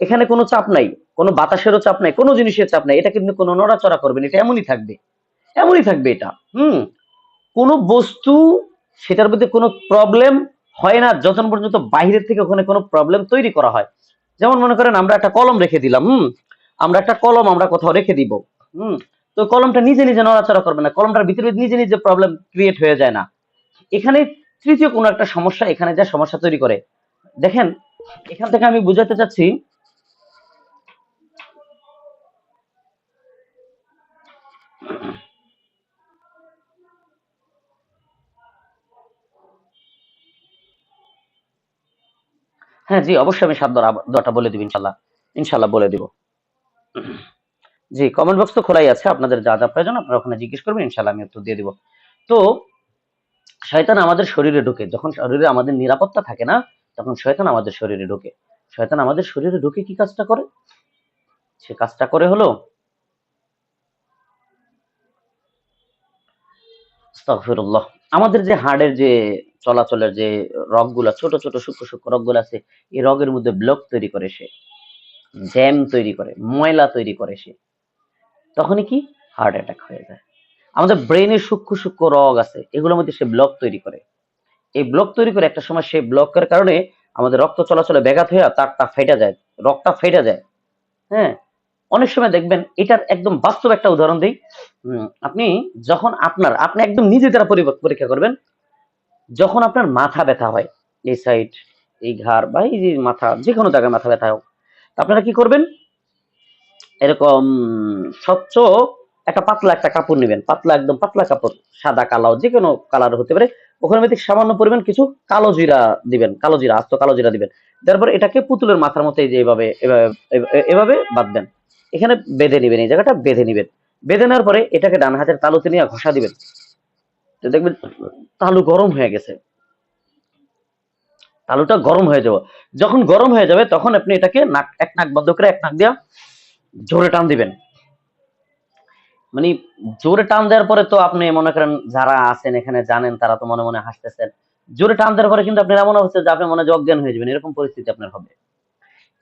এখানে কোনো চাপ নাই, কোনো বাতাসেরও চাপ নাই, কোনো জিনিসের চাপ নাই, এটা কিন্তু কোনো নড়াচড়া করবে না, এটা এমনই থাকবে, এমনই থাকবে এটা। কোনো বস্তু সেটার মধ্যে কোনো প্রবলেম হয় না যতক্ষণ পর্যন্ত বাইরের থেকে ওখানে কোনো প্রবলেম তৈরি করা হয়। যেমন মনে করেন আমরা একটা কলম রেখে দিলাম, আমরা একটা কলম আমরা কোথাও রেখে দিব, তো কলমটা নিজে নিজে নড়াচড়া করবে না, কলমটার ভিতরে নিজে নিজে প্রবলেম ক্রিয়েট হয়ে যায় না। এখানে তৃতীয় কোনো একটা সমস্যা এখানে যা সমস্যা তৈরি করে। দেখেন এখান থেকে আমি বুঝাতে চাচ্ছি, হ্যাঁ জি অবশ্যই আমি 7 বার দোয়াটা বলে দিব ইনশাল্লাহ, ইনশাল্লাহ বলে দিব। জি কমেন্ট বক্স তো খোলাই আছে, আপনাদের যা যা প্রয়োজন আপনারা ওখানে জিজ্ঞেস করবেন, ইনশাল্লাহ আমি উত্তর দিয়ে দিব। তো শয়তান আমাদের শরীরে ঢোকে যখন শরীরে আমাদের নিরাপত্তা থাকে না, তখন শয়তান আমাদের শরীরে ঢোকে। শয়তান আমাদের শরীরে ঢুকে কি কাজটা করে? সে কাজটা করে হলো, আস্তাগফিরুল্লাহ, আমাদের যে হাড়ের যে চলাচলের যে রগগুলা, ছোট ছোট সূক্ষ্ম সূক্ষ্ম রগগুলো আছে, এই রগের মধ্যে ব্লক তৈরি করে সে, জ্যাম তৈরি করে, ময়লা তৈরি করে সে, তখনই কি হার্ট অ্যাটাক হয়ে যায়। আমাদের ব্রেনের সূক্ষ্ম সূক্ষ্ম রগ আছে, এগুলোর মধ্যে সে ব্লক তৈরি করে। এই ব্লক তৈরি করে একটা সময় সেই ব্লকের কারণে আমাদের রক্ত চলাচলে ব্যাঘাত হয়ে তারটা ফেটে যায়, রক্তটা ফেটে যায়। হ্যাঁ, অনেক সময় দেখবেন, এটার একদম বাস্তব একটা উদাহরণ দিই। আপনি যখন আপনি একদম নিজে দ্বারা পরীক্ষা করবেন, যখন আপনার মাথা ব্যথা হয়, এই সাইড, এই ঘাড় বা এই যে মাথা, যে কোনো জায়গায় মাথা ব্যথা হোক, আপনারা কি করবেন? এরকম স্বচ্ছ একটা পাতলা একটা কাপড় নেবেন, পাতলা একদম পাতলা কাপড়, সাদা কালো যে কোনো কালার হতে পারে, ওখানে মধ্যে সামান্য পরিমাণ কিছু কালো জিরা দিবেন, কালো জিরা, আস্ত কালো জিরা দিবেন। তারপর এটাকে পুতুলের মাথার মতো এই যে এভাবে এভাবে এভাবে বাঁধবেন, এখানে বেঁধে নিবেন, এই জায়গাটা বেঁধে নিবেন। বেঁধে নেওয়ার পরে এটাকে ডান হাতের তালুতে নিয়ে ঘষা দিবেন, তো দেখবেন তালু গরম হয়ে গেছে, তালুটা গরম হয়ে যাবে। যখন গরম হয়ে যাবে তখন আপনি এটাকে নাক, এক নাক বন্ধ করে এক নাক দিয়া জোরে টান দিবেন। মানে জোরে টান দেওয়ার পরে তো আপনি মনে করেন যারা আছেন এখানে জানেন, তারা তো মনে মনে হাসতেছেন। জোরে টান দেওয়ার পরে কিন্তু আপনার এমন অবস্থা যে আপনি মনে হয় অজ্ঞান হয়ে যাবেন, এরকম পরিস্থিতি আপনার হবে।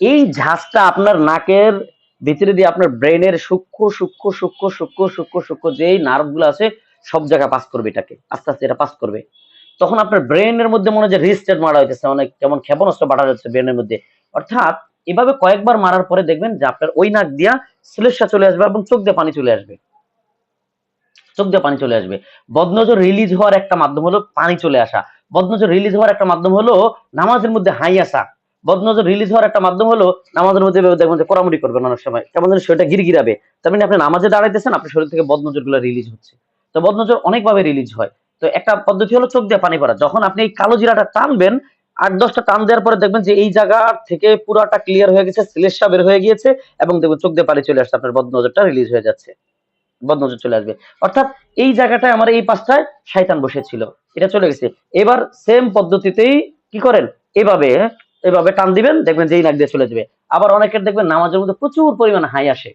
এই ঝাঁজটা আপনার নাকের ভিতরে দিয়ে আপনার ব্রেনের সূক্ষ্ম সূক্ষ্ম সূক্ষ্ম সূক্ষ্ম সূক্ষ্ম সূক্ষ্ম যেই নার্ভ গুলো আছে সব জায়গায় পাস করবে, এটাকে আস্তে আস্তে এটা পাস করবে। তখন আপনার ব্রেনের মধ্যে মনে হয় যে রিস্টার্ট মারা হইতেছে, অনেক কেমন ক্ষেপণাস্ত্র বাড়া যাচ্ছে ব্রেনের মধ্যে। অর্থাৎ এভাবে কয়েকবার মারার পরে দেখবেন যে আপনার ওই নাক দিয়া শ্লেষ্মা চলে আসবে এবং চোখ দিয়ে পানি চলে আসবে, চোখ দিয়ে পানি চলে আসবে। বদনজর রিলিজ হওয়ার একটা মাধ্যম হলো পানি চলে আসা। বদনজর রিলিজ হওয়ার একটা মাধ্যম হলো নামাজের মধ্যে হাই আসা। বদনজর রিলিজ হওয়ার একটা মাধ্যম হলো নামাজের মধ্যে দেখবেন যে কোরামুড়ি করবেন অনেক সময়, কেমন যেন শরীরটা গিরগিরাবে, তার মানে আপনি নামাজে দাঁড়াইতেছেন, আপনার শরীর থেকে বদনজর গুলো রিলিজ হচ্ছে। তো বদনজর অনেকভাবে রিলিজ হয়। তো একটা পদ্ধতি হলো চোখ দিয়ে পানি পড়া। যখন আপনি এই কালো জিরাটা টানবেন, 8-10টা টান দেওয়ার পরে দেখবেন যে এই জায়গা থেকে পুরাটা ক্লিয়ার হয়ে গেছে, শ্লেষ্মা বের হয়ে গিয়েছে এবং দেখবেন চোখ দিয়ে পানি চলে আসছে, আপনার বদনজরটা রিলিজ হয়ে যাচ্ছে। বদনজর চলে আসবে। অর্থাৎ এই জায়গাটায় আমার এই পাশটায় শয়তান বসেছিল, এটা চলে গেছে। এবার সেম পদ্ধতিতেই কি করেন, এভাবে এভাবে টান দিবেন, দেখবেন যেই নাক দিয়ে চলে যাবে। আবার অনেকের দেখবেন নামাজের মধ্যে প্রচুর পরিমাণে হাই আসে,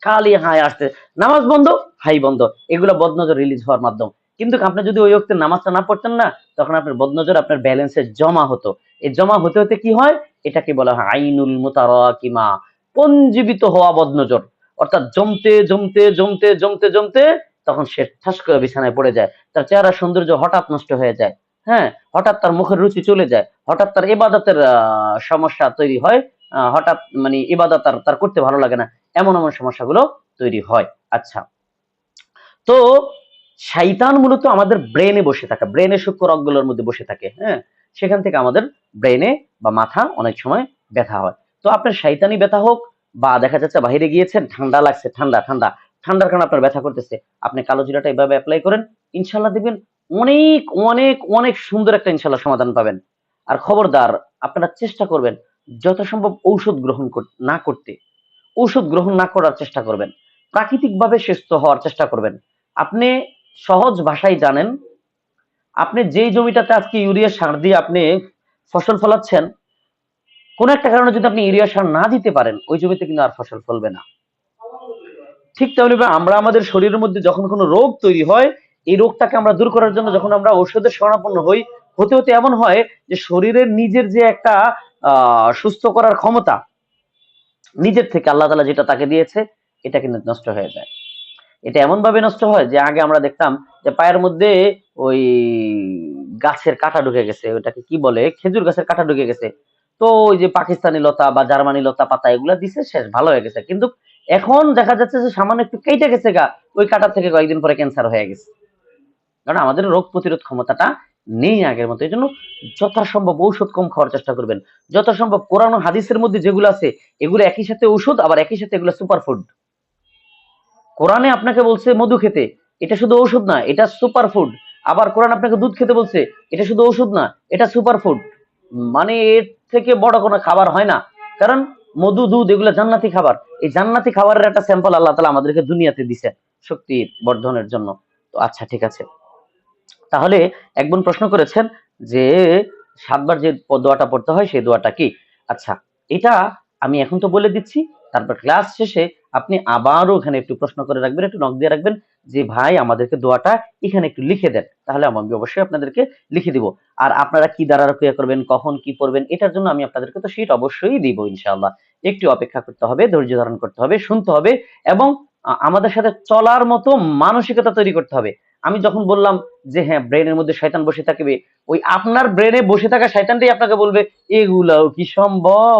খালি হাই আসতে, নামাজ বন্ধ, হাই বন্ধ, এগুলো বদনজর রিলিজ হওয়ার মাধ্যম। কিন্তু আপনি যদি ওই ওয়াক্তে নামাজটা না পড়তেন না, তখন আপনার বদনজর আপনার ব্যালেন্সে জমা হতো। এই জমা হতে হতে কি হয়, এটাকে বলা হয় আইনুল মুতারাকিমা, পঞ্জীবিত হওয়া বদনজর। অর্থাৎ জমতে জমতে জমতে জমতে জমতে তখন সে ঠাস করে বিছানায় পড়ে যায়, তার চেহারা সৌন্দর্য হঠাৎ নষ্ট হয়ে যায়, হ্যাঁ, হঠাৎ তার মুখের রুচি চলে যায়, হঠাৎ তার ইবাদতের সমস্যা তৈরি হয়, হঠাৎ মানে ইবাদত তার করতে ভালো লাগে না, এমন এমন সমস্যাগুলো তৈরি হয়। আচ্ছা, তো শয়তান মূলত আমাদের ব্রেনে বসে থাকে, ব্রেনে সূক্ষ্ম রগগুলোর মধ্যে বসে থাকে, হ্যাঁ, সেখান থেকে আমাদের ব্রেনে বা মাথা অনেক সময় ব্যথা হয়। তো আপনার শয়তানি ব্যথা হোক, বা দেখা যাচ্ছে বাইরে গিয়েছেন, ঠান্ডা লাগছে, ঠান্ডা ঠান্ডা ঠান্ডার কারণে আপনার ব্যথা করতেছে, আপনি কালো জিরাটা এভাবে অ্যাপ্লাই করেন, ইনশাল্লাহ দেখবেন অনেক অনেক অনেক সুন্দর একটা ইনশাল্লাহ সমাধান পাবেন। আর খবরদার, আপনারা চেষ্টা করবেন যত সম্ভব ঔষধ গ্রহণ না করতে, ঔষধ গ্রহণ না করার চেষ্টা করবেন, প্রাকৃতিকভাবে সুস্থ হওয়ার চেষ্টা করবেন। আপনি সহজ ভাষায় জানেন, আপনি যেই জমিটাতে আজকে ইউরিয়া সার দিয়ে আপনি ফসল ফলাচ্ছেন, কোন একটা কারণে যদি আপনি ইউরিয়া সার না দিতে পারেন, ওই জমিতে কিন্তু আর ফসল ফলবে না। ঠিক তেমনি আমরা আমাদের শরীরের মধ্যে যখন কোনো রোগ তৈরি হয়, এই রোগটাকে আমরা দূর করার জন্য যখন আমরা ঔষধের শরণাপন্ন হই, হতে হতে এমন হয় যে শরীরের নিজের যে একটা সুস্থ করার ক্ষমতা নিজের থেকে আল্লাহ তাআলা যেটা তাকে দিয়েছে, এটা কিন্তু নষ্ট হয়ে যায়। এটা এমন ভাবে নষ্ট হয় যে আগে আমরা দেখতাম যে পায়ের মধ্যে ওই গাছের কাঁটা ঢুকে গেছে, ওটাকে কি বলে, খেজুর গাছের কাঁটা ঢুকে গেছে, তো ওই যে পাকিস্তানি লতা বা জার্মানি লতা পাতা এগুলা দিছে, শেষ, ভালো হয়ে গেছে। কিন্তু এখন দেখা যাচ্ছে যে সামান্য একটু কেটে গেছে গা, ওই কাঁটা থেকে কয়েকদিন পরে ক্যান্সার হয়ে গেছে, কারণ আমাদের রোগ প্রতিরোধ ক্ষমতাটা নেই আগের মতো। এই জন্য যথাসম্ভব ঔষধ কম খাওয়ার চেষ্টা করবেন, যথাসম্ভব কোরআন ও হাদিসের মধ্যে যেগুলো আছে এগুলো একই সাথে ঔষধ, আবার একই সাথে এগুলো সুপার ফুড। কোরআনে আপনাকে বলছে মধু খেতে, এটা শুধু ঔষধ না, এটা সুপার ফুড। আবার কোরআন আপনাকে দুধ খেতে বলছে, এটা শুধু ঔষধ না, এটা সুপার ফুড। মানে এর থেকে বড় কোনো খাবার হয় না, কারণ মধু, দুধ এগুলো জান্নাতি খাবার। এই জান্নাতি খাবারের একটা স্যাম্পল আল্লাহ তাআলা আমাদেরকে দুনিয়াতে দিয়েছেন শক্তি বর্ধনের জন্য। তো আচ্ছা, ঠিক আছে, তাহলে এক বোন প্রশ্ন করেছেন যে 7 বার যে দোয়াটা পড়তে হয় সেই দোয়াটা কি? আচ্ছা, এটা আমি এখন তো বলে দিচ্ছি, তারপর ক্লাস শেষে আপনি আবারও এখানে একটু প্রশ্ন করে রাখবেন, একটু নক দিয়ে রাখবেন যে ভাই আমাদেরকে দোয়াটা এখানে একটু লিখে দেন, তাহলে আমি অবশ্যই আপনাদেরকে লিখে দিব। আর আপনারা কি দ্বারা রুকিয়া করবেন, কখন কি পড়বেন, এটার জন্য আমি আপনাদেরকে তো শীট অবশ্যই দিব ইনশাআল্লাহ। একটু অপেক্ষা করতে হবে, ধৈর্য ধারণ করতে হবে, শুনতে হবে, এবং আমাদের সাথে চলার মতো মানসিকতা তৈরি করতে হবে। আমি যখন বললাম যে হ্যাঁ, ব্রেনের মধ্যে শয়তান বসে থাকবে, ওই আপনার ব্রেনে বসে থাকা শয়তানটাই আপনাকে বলবে এগুলাও কি সম্ভব,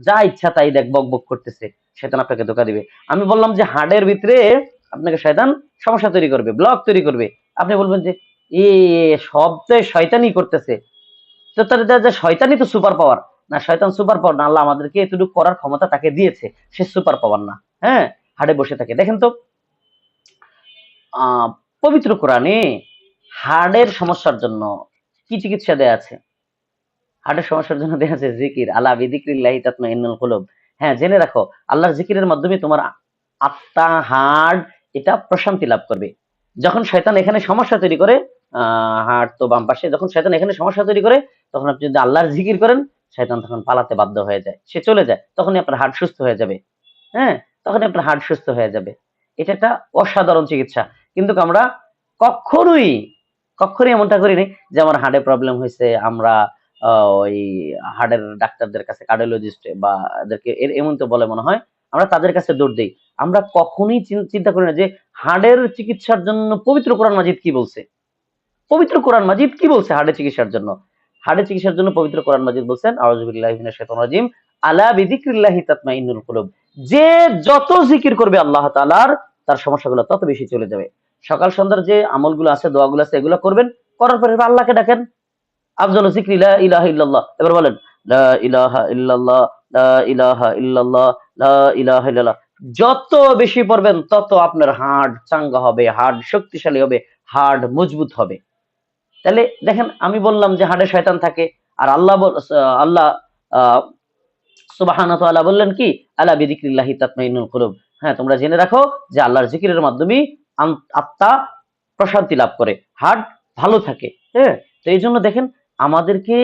যা ইচ্ছা তাই দেখ, বক বক করতেছে, শয়তান আপনাকে ধোঁকা দিবে। আমি বললাম যে হার্টের ভিতরে আপনাকে শয়তান সমস্যা তৈরি করবে, ব্লক তৈরি করবে, আপনি বলবেন যে এ সব তো শয়তানি করতেছে, তো তার যে শয়তানি তো সুপার পাওয়ার না, শয়তান সুপার পাওয়ার না, আল্লাহ আমাদেরকে এতটুকু করার ক্ষমতা তাকে দিয়েছে, সে সুপার পাওয়ার না। হ্যাঁ, হাড়ে বসে থাকে। দেখেন তো আহ পবিত্র কোরআনে হার্টের সমস্যার জন্য কি চিকিৎসা দেয়া আছে? হার্টের সমস্যার জন্য দেয়া আছে জিকির, আলা বিযিকরিল্লাহি তাতমাইন্নুল কুলুব। হ্যাঁ, জেনে রাখো আল্লাহর জিকিরের মাধ্যমে তোমার আত্মা, হার্ট এটা প্রশান্তি লাভ করবে। যখন শয়তান এখানে সমস্যা তৈরি করে, হার্ট তো বাম পাশে, যখন শয়তান এখানে সমস্যা তৈরি করে, তখন আপনি যদি আল্লাহর জিকির করেন, শয়তান তখন পালাতে বাধ্য হয়ে যায়, সে চলে যায়, তখনই আপনার হার্ট সুস্থ হয়ে যাবে। হ্যাঁ, তখনই আপনার হার্ট সুস্থ হয়ে যাবে। এটা একটা অসাধারণ চিকিৎসা। কিন্তু আমরা কখনোই কখনোই এমনটা করিনি যে আমার হার্টে প্রবলেম হয়েছে, আমরা ওই হার্টের ডাক্তারদের কাছে, কার্ডিওলজিস্ট বা এদেরকে এমন তো বলে মনে হয়, আমরা তাদের কাছে দৌড় দেই। আমরা কখনোই চিন্তা করি না যে হার্টের চিকিৎসার জন্য পবিত্র কোরআন মাজিদ কি বলছে। পবিত্র কোরআন মাজিদ কি বলছে হার্টের চিকিৎসার জন্য? হার্টের চিকিৎসার জন্য পবিত্র কোরআন মাজিদ বলছেন আউযু বিল্লাহি মিনাশ শাইতানির রাজিম, আলা বিযিকরিল্লাহি তাতমাইন্নুল কুলুব। যে যত জিকির করবে আল্লাহ তাআলার, তার সমস্যাগুলো তত বেশি চলে যাবে। সকাল সন্ধ্যার যে আমলগুলো আছে, দোয়াগুলো আছে, এগুলো করবেন, করার পরে এবার আল্লাহকে ডাকেন। আফজালু যিকরি লা ইলাহা ইল্লাল্লাহ। এবার বলেন লা ইলাহা ইল্লাল্লাহ, লা ইলাহা ইল্লাল্লাহ, লা ইলাহা ইল্লাল্লাহ। যত বেশি পড়বেন তত আপনার হার্ট চাঙ্গা হবে, হার্ট শক্তিশালী হবে, হার্ট মজবুত হবে। তাহলে দেখেন, আমি বললাম যে হার্টে শয়তান থাকে, আর আল্লাহ সুবহানাহু ওয়া তাআলা বললেন কি, আলা বিযিকরিল্লাহি তাতমাইন্নুল কুলুব। হ্যাঁ, তোমরা জেনে রাখো যে আল্লাহর জিকিরের মাধ্যমে আত্মা প্রশান্তি লাভ করে, হার্ট ভালো থাকে। হ্যাঁ, তো এই জন্য দেখেন আমাদেরকে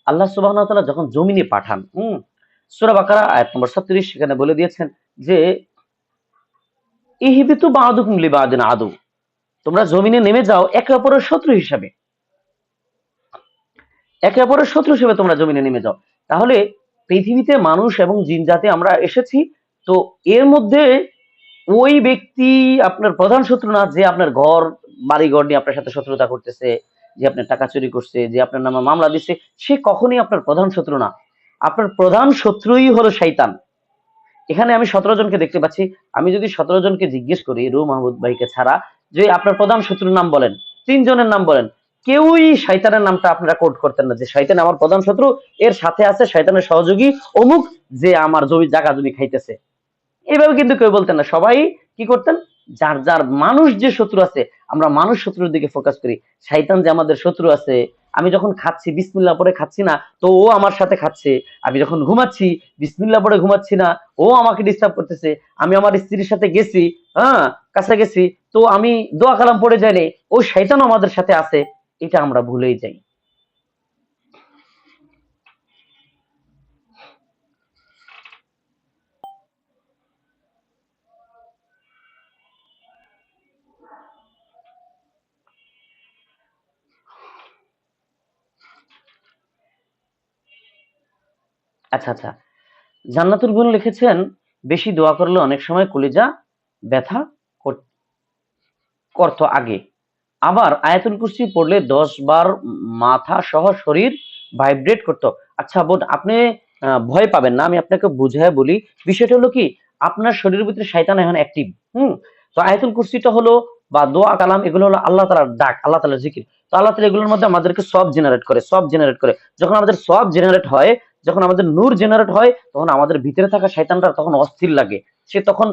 আল্লাহ সুবহানাহু ওয়া তাআলা যখন জমিনে পাঠান, সূরা বাকারা আয়াত নম্বর 36 সেখানে বলে দিয়েছেন যে ইহবিতু বা'দুকুম লিবা'দিন আদু, তোমরা জমিনে নেমে যাও একে অপরের শত্রু হিসাবে, একে অপরের শত্রু হিসেবে তোমরা জমিনে নেমে যাও। তাহলে পৃথিবীতে মানুষ এবং জিন জাতি আমরা এসেছি, তো এর মধ্যে ওই ব্যক্তি আপনার প্রধান শত্রু না যে আপনার ঘর বাড়ি ঘর নিয়ে আপনার সাথে শত্রুতা করতেছে, যে আপনার টাকা চুরি করছে, যে আপনার নামে মামলা দিচ্ছে, সে কখনোই আপনার প্রধান শত্রু না। আপনার প্রধান শত্রুই হলো শয়তান। এখানে আমি 17 জনকে দেখতে পাচ্ছি, আমি যদি 17 জনকে জিজ্ঞেস করি রু মাহমুদ ভাইকে ছাড়া যে আপনার প্রধান শত্রুর নাম বলেন, 3 জনের নাম বলেন, কেউই শয়তানের নামটা আপনারা কোট করতেন না যে শয়তান আমার প্রধান শত্রু, এর সাথে আছে শয়তানের সহযোগী অমুক যে আমার জমি জায়গা জমি খাইতেছে। এইভাবে কিন্তু কেউ বলতেন না, সবাই কি করতেন, যার যার মানুষ যে শত্রু আছে আমরা মানুষ শত্রুর দিকে ফোকাস করি। শয়তান যে আমাদের শত্রু আছে, আমি যখন খাচ্ছি বিসমিল্লাহ পরে খাচ্ছি না, তো ও আমার সাথে খাচ্ছে। আমি যখন ঘুমাচ্ছি বিসমিল্লাহ পরে ঘুমাচ্ছি না, ও আমাকে ডিস্টার্ব করতেছে। আমি আমার স্ত্রীর সাথে গেছি, হ্যাঁ কাছে গেছি, তো আমি দোয়া কালাম পড়ে যাইনি, ও শয়তান আমাদের সাথে আছে, এটা আমরা ভুলেই যাই। আচ্ছা আচ্ছা, জান্নাতুল বোন লিখেছেন বেশি দোয়া করলে অনেক সময় কলিজা ব্যথা করতো আগে, আবার আয়াতুল কুরসি পড়লে 10 বার মাথা সহ শরীর ভাইব্রেট করতো। আচ্ছা বোন, আপনি ভয় পাবেন না, আমি আপনাকে বুঝায় বলি। বিষয়টা হলো কি, আপনার শরীরের ভিতরে শয়তান এখন অ্যাক্টিভ। তো আয়াতুল কুরসিটা হলো বা দোয়া কালাম, এগুলো হলো আল্লাহ তাআলার ডাক, আল্লাহ তাআলার জিকির। তো আল্লাহ তাআলা এগুলোর মধ্যে আমাদেরকে সব জেনারেট করে, সব জেনারেট করে। যখন আমাদের সব জেনারেট হয়, যখন আমাদের নূর জেনারেট হয়, তখন আমাদের ভিতরে থাকা শয়তানটা তখন অস্থির লাগে, সে তখন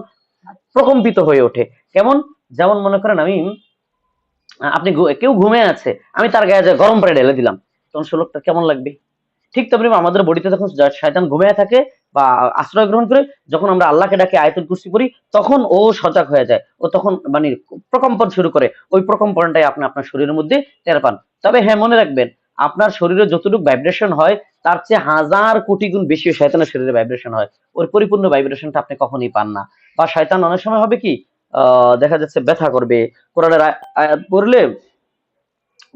প্রকম্পিত হয়ে ওঠে। কেমন? যেমন মনে করেন আমি আপনি কেউ ঘুমিয়ে আছে, আমি তার গায়ে যে গরম পানি ঢেলে দিলাম, তখন সে লোকটা কেমন লাগবে? ঠিক তেমনি আমাদের বডিতে যখন শয়তান ঘুমিয়ে থাকে বা আশ্রয় গ্রহণ করে, যখন আমরা আল্লাহকে ডাকে আয়াতুল কুরসি পড়ি, তখন ও সজাগ হয়ে যায়, ও তখন মানে প্রকম্পন শুরু করে। ওই প্রকম্পনটাই আপনি আপনার শরীরের মধ্যে টের পান। তবে হ্যাঁ, মনে রাখবেন আপনার শরীরে যতটুকু ভাইব্রেশন হয় তার চেয়ে হাজার কোটি গুণ বেশি শয়তানের শরীরে ভাইব্রেশন হয়। ওর পরিপূর্ণ ভাইব্রেশনটা আপনি কখনোই পান না। বা শয়তান অনেক সময় হবে কি, দেখা যাচ্ছে ব্যথা করবে, কোরআনের আয়াত পড়লে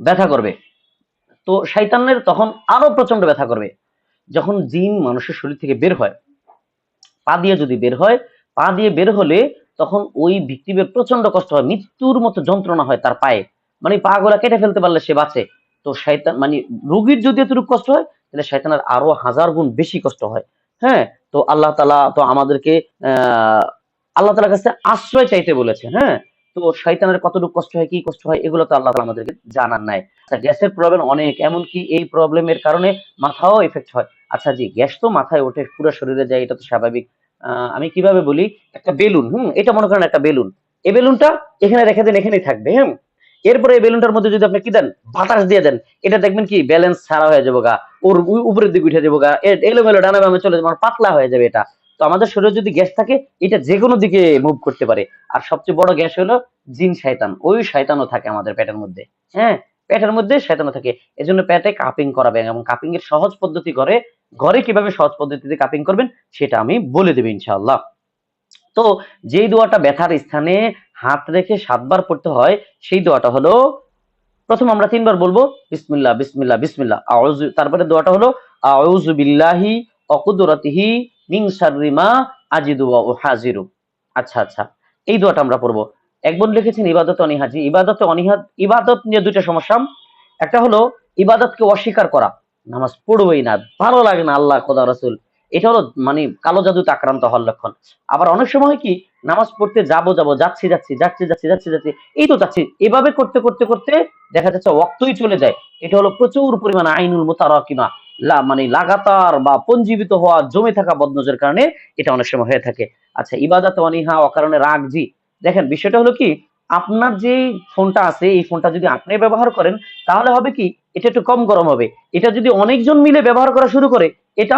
ব্যথা করবে, তো শয়তানের তখন আরো প্রচন্ড ব্যথা করবে। যখন জিন মানুষের শরীর থেকে বের হয়, পা দিয়ে যদি বের হয়, পা দিয়ে বের হলে তখন ওই ভিক্টিমের প্রচন্ড কষ্ট হয়, মৃত্যুর মতো যন্ত্রণা হয় তার পায়ে, মানে পা গুলা কেটে ফেলতে পারলে সে বাঁচে। তো শয়তান মানে রোগীর যদি এতটুকু কষ্ট হয়, তাহলে শয়তানের আরো হাজার গুণ বেশি কষ্ট হয়। হ্যাঁ, তো আল্লাহ তাআলা তো আমাদেরকে আহ আল্লাহ তাআলার কাছে আশ্রয় চাইতে বলেছে। হ্যাঁ, তো শয়তানের কতটুকু কষ্ট হয়, কি কষ্ট হয়, এগুলো তো আল্লাহ তাআলা আমাদেরকে জানান নাই। আচ্ছা, গ্যাসের প্রবলেম অনেক, এমনকি এই প্রবলেমের কারণে মাথাও এফেক্ট হয়। আচ্ছা জি, গ্যাস তো মাথায় ওঠে, পুরো শরীরে যায়, এটা তো স্বাভাবিক। আমি কিভাবে বলি, একটা বেলুন, এটা মনে করেন একটা বেলুন, এই বেলুনটা এখানে রেখে দেন, এখানেই থাকবে। হ্যাঁ, এরপরে এই বেলুনটার মধ্যে যদি আপনি কি দেন, বাতাস দিয়ে দেন, এটা দেখবেন কি ব্যালেন্স ছাড়া হয়ে যাবো গা, ওর উপরের দিকে উঠে যাবো গা, এলোমেলো ডানা বামে চলে যাবে, পাতলা হয়ে যাবে এটা। তো আমাদের শরীরে যদি গ্যাস থাকে, এটা যে কোনো দিকে মুভ করতে পারে। আর সবচেয়ে বড় গ্যাস হলো জিন শয়তান, ওই শয়তানও থাকে আমাদের পেটের মধ্যে। হ্যাঁ, পেটের মধ্যে শয়তানও থাকে। এজন্য পেটে কাপিং করাবেন, এবং কাপিং এর সহজ পদ্ধতি ঘরে ঘরে কিভাবে সহজ পদ্ধতিতে কাপিং করবেন সেটা আমি বলে দেব ইনশাআল্লাহ। তো যেই দোয়াটা ব্যথার স্থানে হাত রেখে 7 বার পড়তে হয়, সেই দোয়াটা হলো, প্রথম আমরা 3 বার বলবো বিসমিল্লাহ বিসমিল্লাহ বিসমিল্লাহ আউযু, তারপরে দোয়াটা হলো আউযু বিল্লাহি ওয়া কুদরাতিহি মিন শাররি মা আজিদু ওয়া উহাজিরু। আচ্ছা আচ্ছা, এই দোয়াটা আমরা পড়বো। এক বোন লিখেছেন ইবাদত অনীহা। জি, ইবাদতে অনীহা, ইবাদত নিয়ে দুইটা সমস্যা। একটা হলো ইবাদতকে অস্বীকার করা, নামাজ পড়বোই না, ভালো লাগে না আল্লাহ খোদা রাসূল, এটা হলো মানে কালো জাদুতে আক্রান্ত হওয়ার লক্ষণ। আবার অনেক সময় হয় কি, নামাজ পড়তে যাবো যাবো, যাচ্ছি যাচ্ছি যাচ্ছি যাচ্ছি যাচ্ছি যাচ্ছি, এই তো যাচ্ছি, এভাবে করতে করতে করতে দেখা যাচ্ছে ওয়াক্তই চলে যায়। এটা হলো প্রচুর পরিমাণে আইনুল মুতারাকিমা, মানে লাগাতার বা পঞ্জীবিত হওয়া জমে থাকা বদনজরের কারণে এটা অনেক সময় হয়ে থাকে। আচ্ছা, ইবাদত অনীহা অকারণে রাগ। জি, দেখেন বিষয়টা হলো কি, আপনার যে ফোনটা আছে, এই ফোনটা যদি আপনি ব্যবহার করেন, তাহলে হবে কি, এটা একটু কম গরম হবে। এটা যদি অনেকজন মিলে ব্যবহার করা শুরু করে, এটা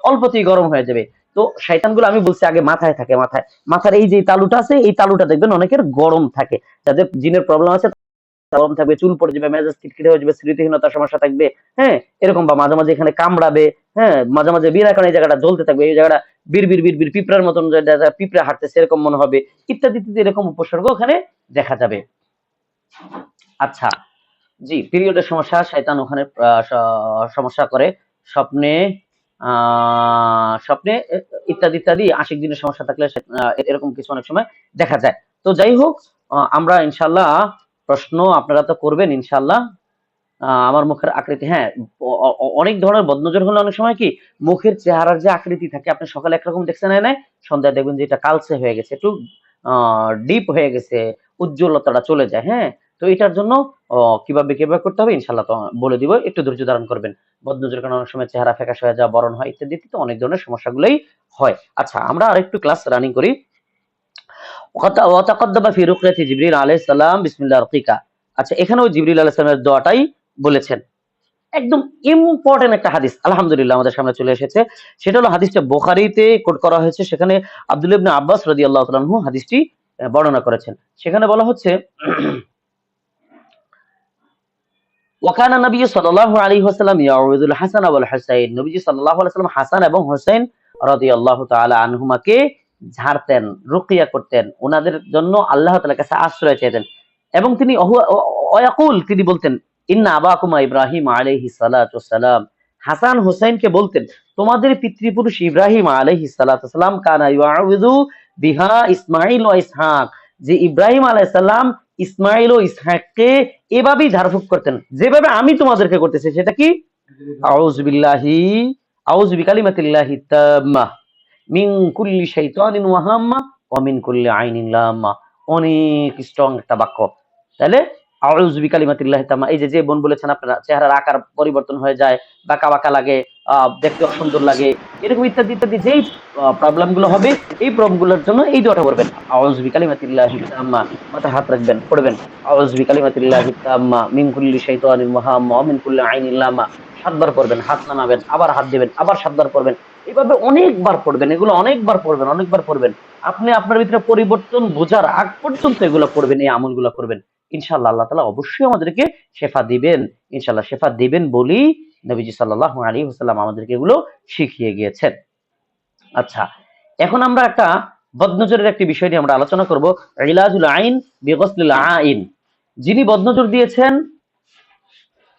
অল্পতেই গরম হয়ে যাবে। তো শয়তানগুলো আমি বলছি আগে মাথায় থাকে, মাথার এই যে তালুটা আছে, এই তালুটা দেখবেন অনেকের গরম থাকে, যাদের জিনের প্রবলেম আছে গরম থাকবে, চুল পড়ে যাবে, মেজাজ খিটখিটে হয়ে যাবে, স্মৃতিহীনতার সমস্যা থাকবে, হ্যাঁ, এরকম, বা মাঝে মাঝে এখানে কামড়াবে, হ্যাঁ, মাঝে মাঝে বিনা কারণে এই জায়গাটা জ্বলতে থাকবে, এই জায়গাটা বিড় পিঁপড়ার মতন পিঁপড়া হাঁটতেছে এরকম মনে হবে, ইত্যাদি ইত্যাদি এরকম উপসর্গ ওখানে দেখা যাবে। আচ্ছা, জি, পিরিয়ডের সমস্যা, শয়তান ওখানে সমস্যা করে, স্বপ্নে স্বপ্নে ইত্যাদি ইত্যাদি, আশিক দিনের সমস্যা থাকলে এরকম কিছু অনেক সময় দেখা যায়। তো যাই হোক, আমরা ইনশাল্লাহ, প্রশ্ন আপনারা তো করবেন ইনশাল্লাহ। আমার মুখের আকৃতি, হ্যাঁ, অনেক ধরনের বদনজর হলে অনেক সময় কি মুখের চেহারার যে আকৃতি থাকে, আপনি সকালে একরকম দেখছেন নাই, সন্ধ্যায় দেখবেন যে এটা কালচে হয়ে গেছে, একটু ডিপ হয়ে গেছে, উজ্জ্বলতাটা চলে যায়, হ্যাঁ। তো এটার জন্য কিভাবে কিভাবে করতে হবে ইনশাল্লাহ তো বলে দিব, একটু ধৈর্য ধারণ করবেন। বদনজরের কারণে অনেক সময় চেহারা ফ্যাকাশ হয়ে যায়, বরণ হয়, ইত্যাদি ইত্যাদি অনেক ধরনের সমস্যাগুলোই হয়। আচ্ছা, আমরা আরেকটু ক্লাস রানিং করি। ওয়াতাকাদ্দামা ফি রুকয়াতি জিবরিল আলাইহিস সালাম বিসমিল্লাহ রকিকা। আচ্ছা, এখানেও জিবরিল আলাইহিস সালামের দোয়াটাই বলেছেন। একদম ইম্পর্টেন্ট একটা হাদিস আলহামদুলিল্লাহ আমাদের সামনে চলে এসেছে। সেটা হলো হাদিসটা বুখারীতে কোট করা হয়েছে, সেখানে আব্দুল্লাহ ইবনে আব্বাস রাদিয়াল্লাহু তাআলা আনহু হাদিসটি বর্ণনা করেছেন। সেখানে বলা হচ্ছে ওয়াকানা নবী সাল্লাল্লাহু আলাইহি ওয়াসাল্লাম ইয়াউযুল হাসান ওয়াল হুসাইন, নবীজি সাল্লাল্লাহু আলাইহি ওয়াসাল্লাম হাসান এবং হুসাইন রাদিয়াল্লাহু তাআলা আনহুমাকে ঝাড়তেন, রুকিয়া করতেন, ওনাদের জন্য আল্লাহ তাআলার কাছে আশ্রয় চাইতেন, এবং তিনি ওয়ায়াকুল, তিনি বলতেন ইন্না আবাকুমা ইব্রাহিম আলাইহিস সালাতু ওয়াসসালাম, হাসান হুসাইনকে বলতেন তোমাদের পিতৃপুরুষ ইব্রাহিম আলাইহিস সালাতু ওয়াসসালাম কানা ইয়াউযু বিহা ইসমাঈল ওয়া ইসহাক, যে ইব্রাহিম আলাইহিস সালাম ইসমাইল ও ইসহাককে এভাবেই ঝাড়ফুঁক করতেন যেভাবে আমি তোমাদেরকে করতেছি। সেটা কি? আউযু বিল্লাহি, আউযু বিকালিমাতিল্লাহি তাম্মাহ মিন কুল্লি শাইতানিন ওয়া হাম্মা ওয়া মিন কুল্লি আইনিন লাম্মা। অনেক স্ট্রং একটা বাক্য। তাহলে আউযু বিকালিমাতিল্লাহি তাম্মাহ, এই যে যে বোন বলেছেন আপনারা চেহারার আকার পরিবর্তন হয়ে যায়, বাঁকা বাঁকা লাগে, দেখতে অসুন্দর লাগে, এরকম ইত্যাদি ইত্যাদি যেই প্রবলেম গুলো হবে, এই প্রবলেম গুলোর জন্য এই দোয়াটা করবেন, আউযু বিকালিমাতিল্লাহি তাম্মা, মাথা হাত রাখবেন, পড়বেন আউযু বিকালিমাতিল্লাহি তাম্মা মিন কুল্লি শাইতানিন ওয়া হাম্মা ওয়া মিন কুল্লি আইনিন লাম্মা। 7 বার পড়বেন, হাত নামাবেন, আবার হাত দিবেন, আবার 7 বার পড়বেন, এইভাবে অনেকবার পড়বেন, এগুলো অনেকবার পড়বেন, অনেকবার পড়বেন। আপনি আপনার ভিতরে পরিবর্তন বোঝার আগ পর্যন্ত এগুলো করবেন, এই আমলগুলো করবেন, ইনশাআল্লাহ আল্লাহ তাআলা অবশ্যই আমাদেরকে শেফা দিবেন, ইনশাআল্লাহ শেফা দিবেন বলেই নবীজি সাল্লাল্লাহু আলাইহি ওয়াসাল্লাম আমাদেরকে এগুলো শিখিয়ে গিয়েছেন। আচ্ছা, এখন আমরা একটা বদনজরের একটি বিষয় নিয়ে আমরা আলোচনা করব, ইলাজুল আইন বিগসলিল আইন। যিনি বদনজর দিয়েছেন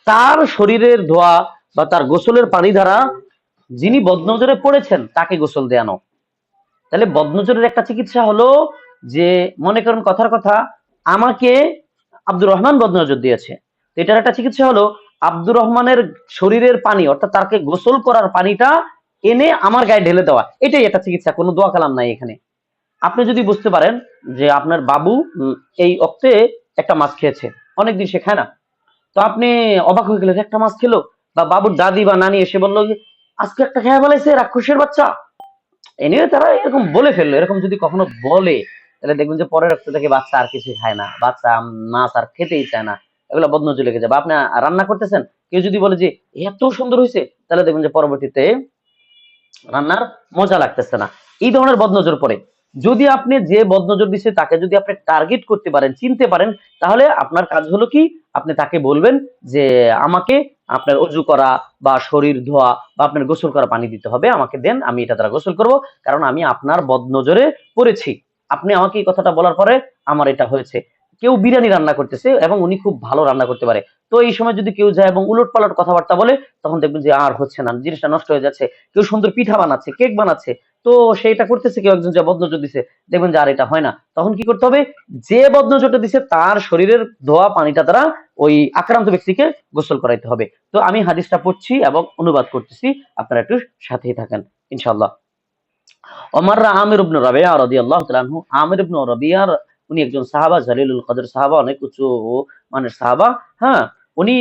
তার শরীরের ধোয়া বা তার গোসলের পানি দ্বারা যিনি বদনজরে পড়েছেন তাকে গোসল দেয়ানো। তাহলে বদনজরের একটা চিকিৎসা হলো যে, মনে করেন কথার কথা, আমাকে আব্দুর রহমান বদনজর দিয়েছে, তো এটার একটা চিকিৎসা হলো আব্দুর রহমানের শরীরের পানি, অর্থাৎ তাকে গোসল করার পানিটা এনে আমার গায়ে ঢেলে দেওয়া, এটাই একটা চিকিৎসা, কোনো দোয়া কালাম নাই এখানে। আপনি যদি বুঝতে পারেন যে আপনার বাবু এই অক্তে একটা মাছ খেয়েছে, অনেকদিন সে খায় না, তো আপনি অবাক হয়ে গেলেন একটা মাছ খেলো, বা বাবুর দাদি বা নানি এসে বললো যে আজকে একটা খেয়ে ফেলাইছে রাক্ষসের বাচ্চা, এনিওয়ে তারা এরকম বলে ফেললো, এরকম যদি কখনো বলে তাহলে দেখবেন যে পরের রক্ত থেকে বাচ্চা আর কিছু খায় না, বাচ্চা মাছ আর খেতেই চায় না, এগুলো বদনজর লেগে যাবে। বা আপনি রান্না করতেছেন, কেউ যদি বলে যে এত সুন্দর হয়েছে, তাহলে দেখবেন যে পরবর্তীতে রান্নার মজা লাগতেছে না, এই ধরনের বদনজর পড়ে। যদি আপনি যে বদনজর দিচ্ছে তাকে যদি আপনি টার্গেট করতে পারেন, চিনতে পারেন, তাহলে আপনার কাজ হলো কি, আপনি তাকে বলবেন যে আমাকে আপনার অজু করা বা শরীর ধোয়া বা আপনার গোসল করা পানি দিতে হবে, আমাকে দেন, আমি এটা দ্বারা গোসল করব, কারণ আমি আপনার বদনজরে পড়েছি। আপনি আমাকে এই কথাটা বলার পরে আমার এটা হয়েছে। কেউ বিরিয়ানি রান্না করতেছে এবং উনি খুব ভালো রান্না করতে পারে, তো এই সময় যদি কেউ যায় এবং উলট পালট কথাবার্তা বলে, তখন দেখবেন যে আর হচ্ছে না, জিনিসটা নষ্ট হয়ে যাচ্ছে। কেউ সুন্দর পিঠা বানাচ্ছে, কেক বানাচ্ছে, তো সেটা করতেছে, কেউ একজন যে বদনজর দিছে, দেখবেন যে আর এটা হয় না, তখন কি করতে হবে, যে বদনজরটা দিছে তার শরীরের ধোয়া পানিটা দ্বারা ওই আক্রান্ত ব্যক্তিকে গোসল করাইতে হবে। তো আমি হাদিসটা পড়ছি এবং অনুবাদ করতেছি, আপনারা একটু সাথেই থাকেন ইনশাআল্লাহ। ওমর আমির ইবনে রাবিয়া রাদিয়াল্লাহু তাআলা আনহু, আমির ইবনে রাবিয়া উনি একজন সাহাবা, জালিলুল কদর সাহাবা, অনেক উঁচু মানের সাহাবা, হ্যাঁ। উনি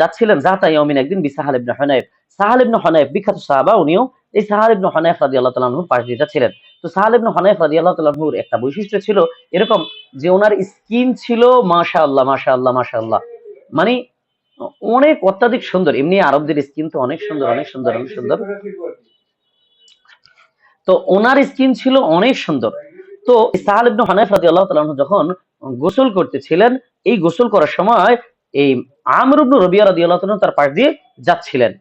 যাচ্ছিলেন যাতা ইয়াউমিন, একদিন বিসাহাল ইবনে হুনাইফ, সাহাল ইবনে হুনাইফ বিখ্যাত সাহাবা, উনিও এই সাহাল ইবনে হুনাইফ রাদিয়াল্লাহু তাআলা আনহুর পাশ দিয়ে যাচ্ছিলেন। তো সাহাল ইবনে হুনাইফ রাদিয়াল্লাহু তাআলা আনহুর একটা বৈশিষ্ট্য ছিল এরকম, যে ওনার স্কিন ছিল মাশাআল্লাহ মাশাআল্লাহ মাশাআল্লাহ, মানে অনেক অত্যাধিক সুন্দর। এমনি আরবদের স্কিন তো অনেক সুন্দর অনেক সুন্দর অনেক সুন্দর। তো ওনার স্কিন ছিল অনেক সুন্দর। তো সাহাল ইবনে হানাফ রাদিয়াল্লাহু তাআলা আনহু যখন গোসল করতেছিলেন, এই গোসল করার সময় এই আমর ইবনে রবিয়া রাদিয়াল্লাহু তাআলা তার পাশ দিয়ে যাচ্ছিলেন।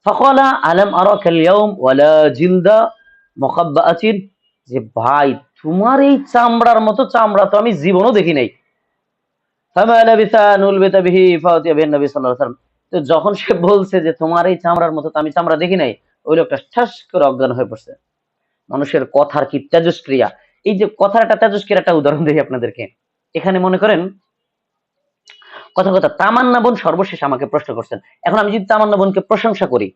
ফাকালা আলাম আরাকাল ইয়াউম ওয়ালা জিলদা মুখাব্বাআতিন, যে ভাই তোমার এই চামড়ার মতো চামড়া তো আমি জীবনও দেখি নাই। ফামা লাবিসা আন উলবিতা বিহি ফাউতিয়া বিন নবী সাল্লাল্লাহু আলাইহি ওয়াসাল্লাম। তো যখন সে বলছে যে তোমার এই চামড়ার মতো তো আমি চামড়া দেখি নাই, ওই লোকটা ঠাস করে অজ্ঞান হয়ে পড়ছে। মানুষের কথার কি তেজস্ক্রিয়া! এই যে কথার একটা তেজস্ক্রিয়ার একটা উদাহরণ দিই আপনাদেরকে। এখানে মনে করেন কথা কথা তামান্না বোন সর্বশেষ আমাকে প্রশ্ন করছেন। এখন আমি যদি তামান্না বোনকে প্রশংসা করি,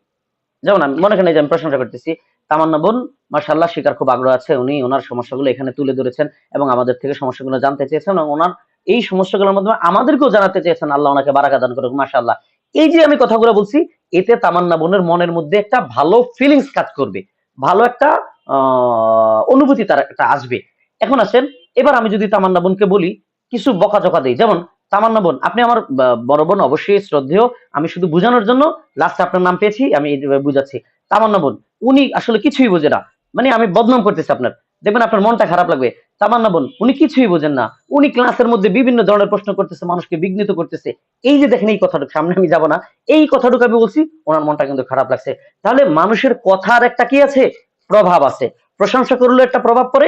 যেমন আমি মনে করেন এই যে আমি প্রশংসা করতেছি, তামান্না বোন মাশাআল্লাহ শিকার খুব আগ্রহ আছে, উনি ওনার সমস্যাগুলো এখানে তুলে ধরেছেন এবং আমাদের থেকে সমস্যাগুলো জানতে চেয়েছেন এবং ওনার এই সমস্যাগুলোর মাধ্যমে আমাদেরকেও জানাতে চেয়েছেন, আল্লাহ ওনাকে বারাকা দান করুক মাশাআল্লাহ। এই যে আমি কথাগুলো বলছি, এতে তামান্না বোনের মনের মধ্যে একটা ভালো ফিলিংস কাজ করবে, ভালো একটা অনুভূতি তার একটা আসবে। এখন আসেন, এবার আমি যদি তামান্না বোনকে বলি, কিছু বকাঝকা দেই, যেমন তামান্না বোন আপনি আমার বড় বোন, অবশ্যই শ্রদ্ধেয়, আমি শুধু বোঝানোর জন্য লাস্টে আপনার নাম পেয়েছি, আমি এইভাবে বুঝাচ্ছি। তামান্না বোন উনি আসলে কিছুই বোঝে না, মানে আমি বদনাম করতেছি আপনার, দেখবেন আপনার মনটা খারাপ লাগবে। তামান্না বোন উনি কিছুই বোঝেন না, উনি ক্লাসের মধ্যে বিভিন্ন ধরনের প্রশ্ন করতেছে, মানুষকে বিঘ্নিত করতেছে। এই যে দেখেন এই কথাটুকু, সামনে আমি যাব না, এই কথাটুকু আমি বলছি, ওনার মনটা কিন্তু খারাপ লাগছে। তাহলে মানুষের কথার একটা কি আছে, প্রভাব আছে। প্রশংসা করলেও একটা প্রভাব পড়ে,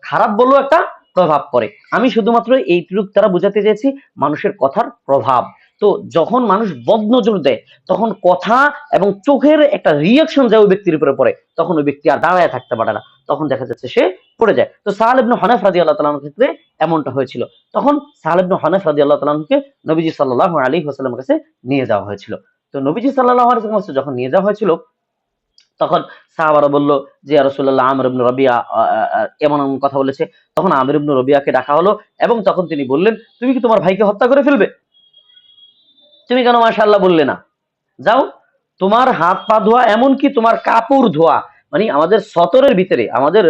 খারাপ বললেও একটা প্রভাব পড়ে। আমি শুধুমাত্র এইটুকু তারা বুঝাতে চেয়েছি, মানুষের কথার প্রভাব। তো যখন মানুষ বদনজর দেয়, তখন কথা এবং চোখের একটা রিয়াকশন যায় ওই ব্যক্তির উপরে পড়ে, তখন ওই ব্যক্তি আর দাঁড়ায় থাকতে পারে না, তখন দেখা যাচ্ছে সে পড়ে যায়। তো সাহাল ইবনে হানাফ রাদিয়াল্লাহু তাআলার ক্ষেত্রে এমনটা হয়েছিল। তখন সাহাল ইবনে হানাফ রাদিয়াল্লাহু তাআলাকে নবীজি সাল্লাল্লাহু আলাইহি ওয়াসাল্লামের কাছে নিয়ে যাওয়া হয়েছিল। তো নবীজি সাল্লাল্লাহু আলাইহি ওয়াসাল্লামের কাছে যখন নিয়ে যাওয়া হয়েছিল, তখন সাহাবারা বলল যে ইয়া রাসূলুল্লাহ, আমর ইবনে রবিয়া এমন এমন কথা বলেছে। তখন আমর ইবনে রবিয়াকে ডাকা হলো এবং তখন তিনি বললেন, তুমি কি তোমার ভাইকে হত্যা করে ফেলবে? তুমি কেন মাশাআল্লাহ বললে না? যাও, তোমার হাত পা ধোয়া, এমনকি তোমার কাপড় ধোয়া, মানে আমাদের সতরের ভিতরে আমাদের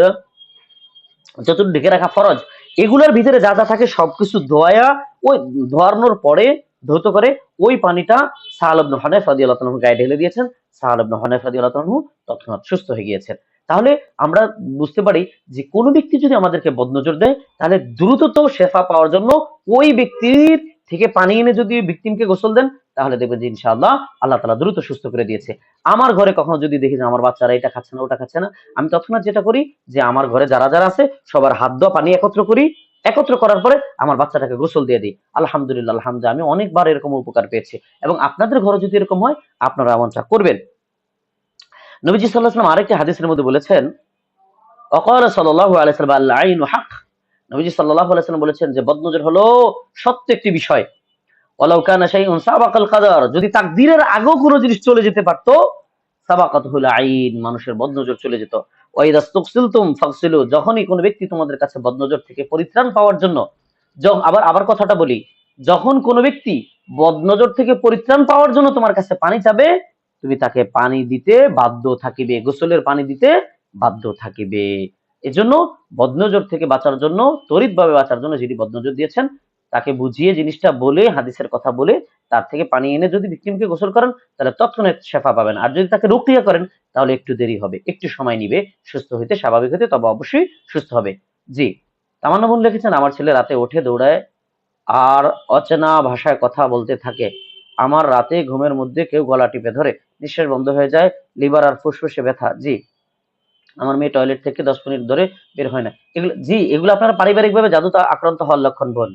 যতটুকু ঢেকে রাখা ফরজ, এগুলোর ভিতরে যা যা থাকে সবকিছু ধোয়া, ওই ধোয়ানোর পরে ধৌত করে ওই পানিটা সাহাল ইবনে হানাফ রাদিয়াল্লাহু তাআলা গায়ে ঢেলে দিয়েছেন। সাহাল ইবনে হানাফ রাদিয়াল্লাহু তাআলা তৎক্ষণাৎ সুস্থ হয়ে গিয়েছেন। তাহলে আমরা বুঝতে পারি যে কোনো ব্যক্তি যদি আমাদেরকে বদনজর দেয়, তাহলে দ্রুতত শেফা পাওয়ার জন্য ওই ব্যক্তির থেকে পানি এনে যদি ভিকটিমকে গোসল দেন, তাহলে দেখবেন যে ইনশাআল্লাহ আল্লাহ তাআলা দ্রুত সুস্থ করে দিয়েছে। আমার ঘরে কখনো যদি দেখি যে আমার বাচ্চারা এটা খাচ্ছে না ওটা খাচ্ছে না, আমি তৎক্ষণাৎ যেটা করি যে আমার ঘরে যারা যারা আছে সবার হাত ধোয়া পানি একত্র করি, একত্র করার পরে আমার বাচ্চাটাকে গোসল দিয়ে দিই। আলহামদুলিল্লাহ, আলহামদুলিল্লাহ, আমি অনেকবার এরকম উপকার পেয়েছি এবং আপনাদের ঘরে যদি এরকম হয় আপনারা এমনটা করবেন। নবীজি সাল্লাল্লাহু আলাইহি ওয়াসাল্লাম আরেকটি হাদিসের মধ্যে বলেছেন, ওয়াকালা সাল্লাল্লাহু আলাইহি ওয়াসাল্লাম আল আইনু হক। নবীজি সাল্লাল্লাহু আলাইহি ওয়াসাল্লাম বলেছেন যে বদনজর হলো সত্য একটি বিষয়। ওয়ালাউ কানা শাইউন সাবাকাল কাদার, যদি তাকদীরের আগেও কোনো জিনিস চলে যেতে পারতো, সাবাকাতুহুল আইন, মানুষের বদনজর চলে যেত। ওয়া ইযা ইসতুগসিলতুম ফাগসিলু, যখনই কোনো ব্যক্তি তোমাদের কাছে বদনজর থেকে পরিত্রাণ পাওয়ার জন্য, আবার আবার কথাটা বলি, যখন কোনো ব্যক্তি বদনজর থেকে পরিত্রাণ পাওয়ার জন্য তোমার কাছে পানি চাবে, তুমি তাকে পানি দিতে বাধ্য থাকিবে, গোসলের পানি দিতে বাধ্য থাকিবে। এজন্য বদনজর থেকে বাঁচার জন্য, তড়িৎভাবে বাঁচার জন্য যিনি বদনজর দিয়েছেন, তাকে বুঝিয়ে জিনিসটা বলে, হাদিসের কথা বলে, তার থেকে পানি এনে যদি ভিকটিমকে গোসল করেন, তাহলে তৎক্ষণাৎ শেফা পাবেন। আর যদি তাকে রুকিয়া করেন, তাহলে একটু দেরি হবে, একটু সময় নিবে সুস্থ হইতে, স্বাভাবিক হইতে, তবে অবশ্যই সুস্থ হবে। জি, তামান্না বোন লিখেছেন, আমার ছেলে রাতে ওঠে, দৌড়ায় আর অচেনা ভাষায় কথা বলতে থাকে। আমার রাতে ঘুমের মধ্যে কেউ গলা টিপে ধরে, নিঃশ্বাস বন্ধ হয়ে যায়, লিভার আর ফুসফুসে ব্যথা। জি, আমার মেয়ে টয়লেট থেকে 10 মিনিট ধরে বের হয় না। এগুলো, জি, এগুলো আপনার পারিবারিক ভাবে জাদুতে আক্রান্ত হওয়ার লক্ষণ বোন,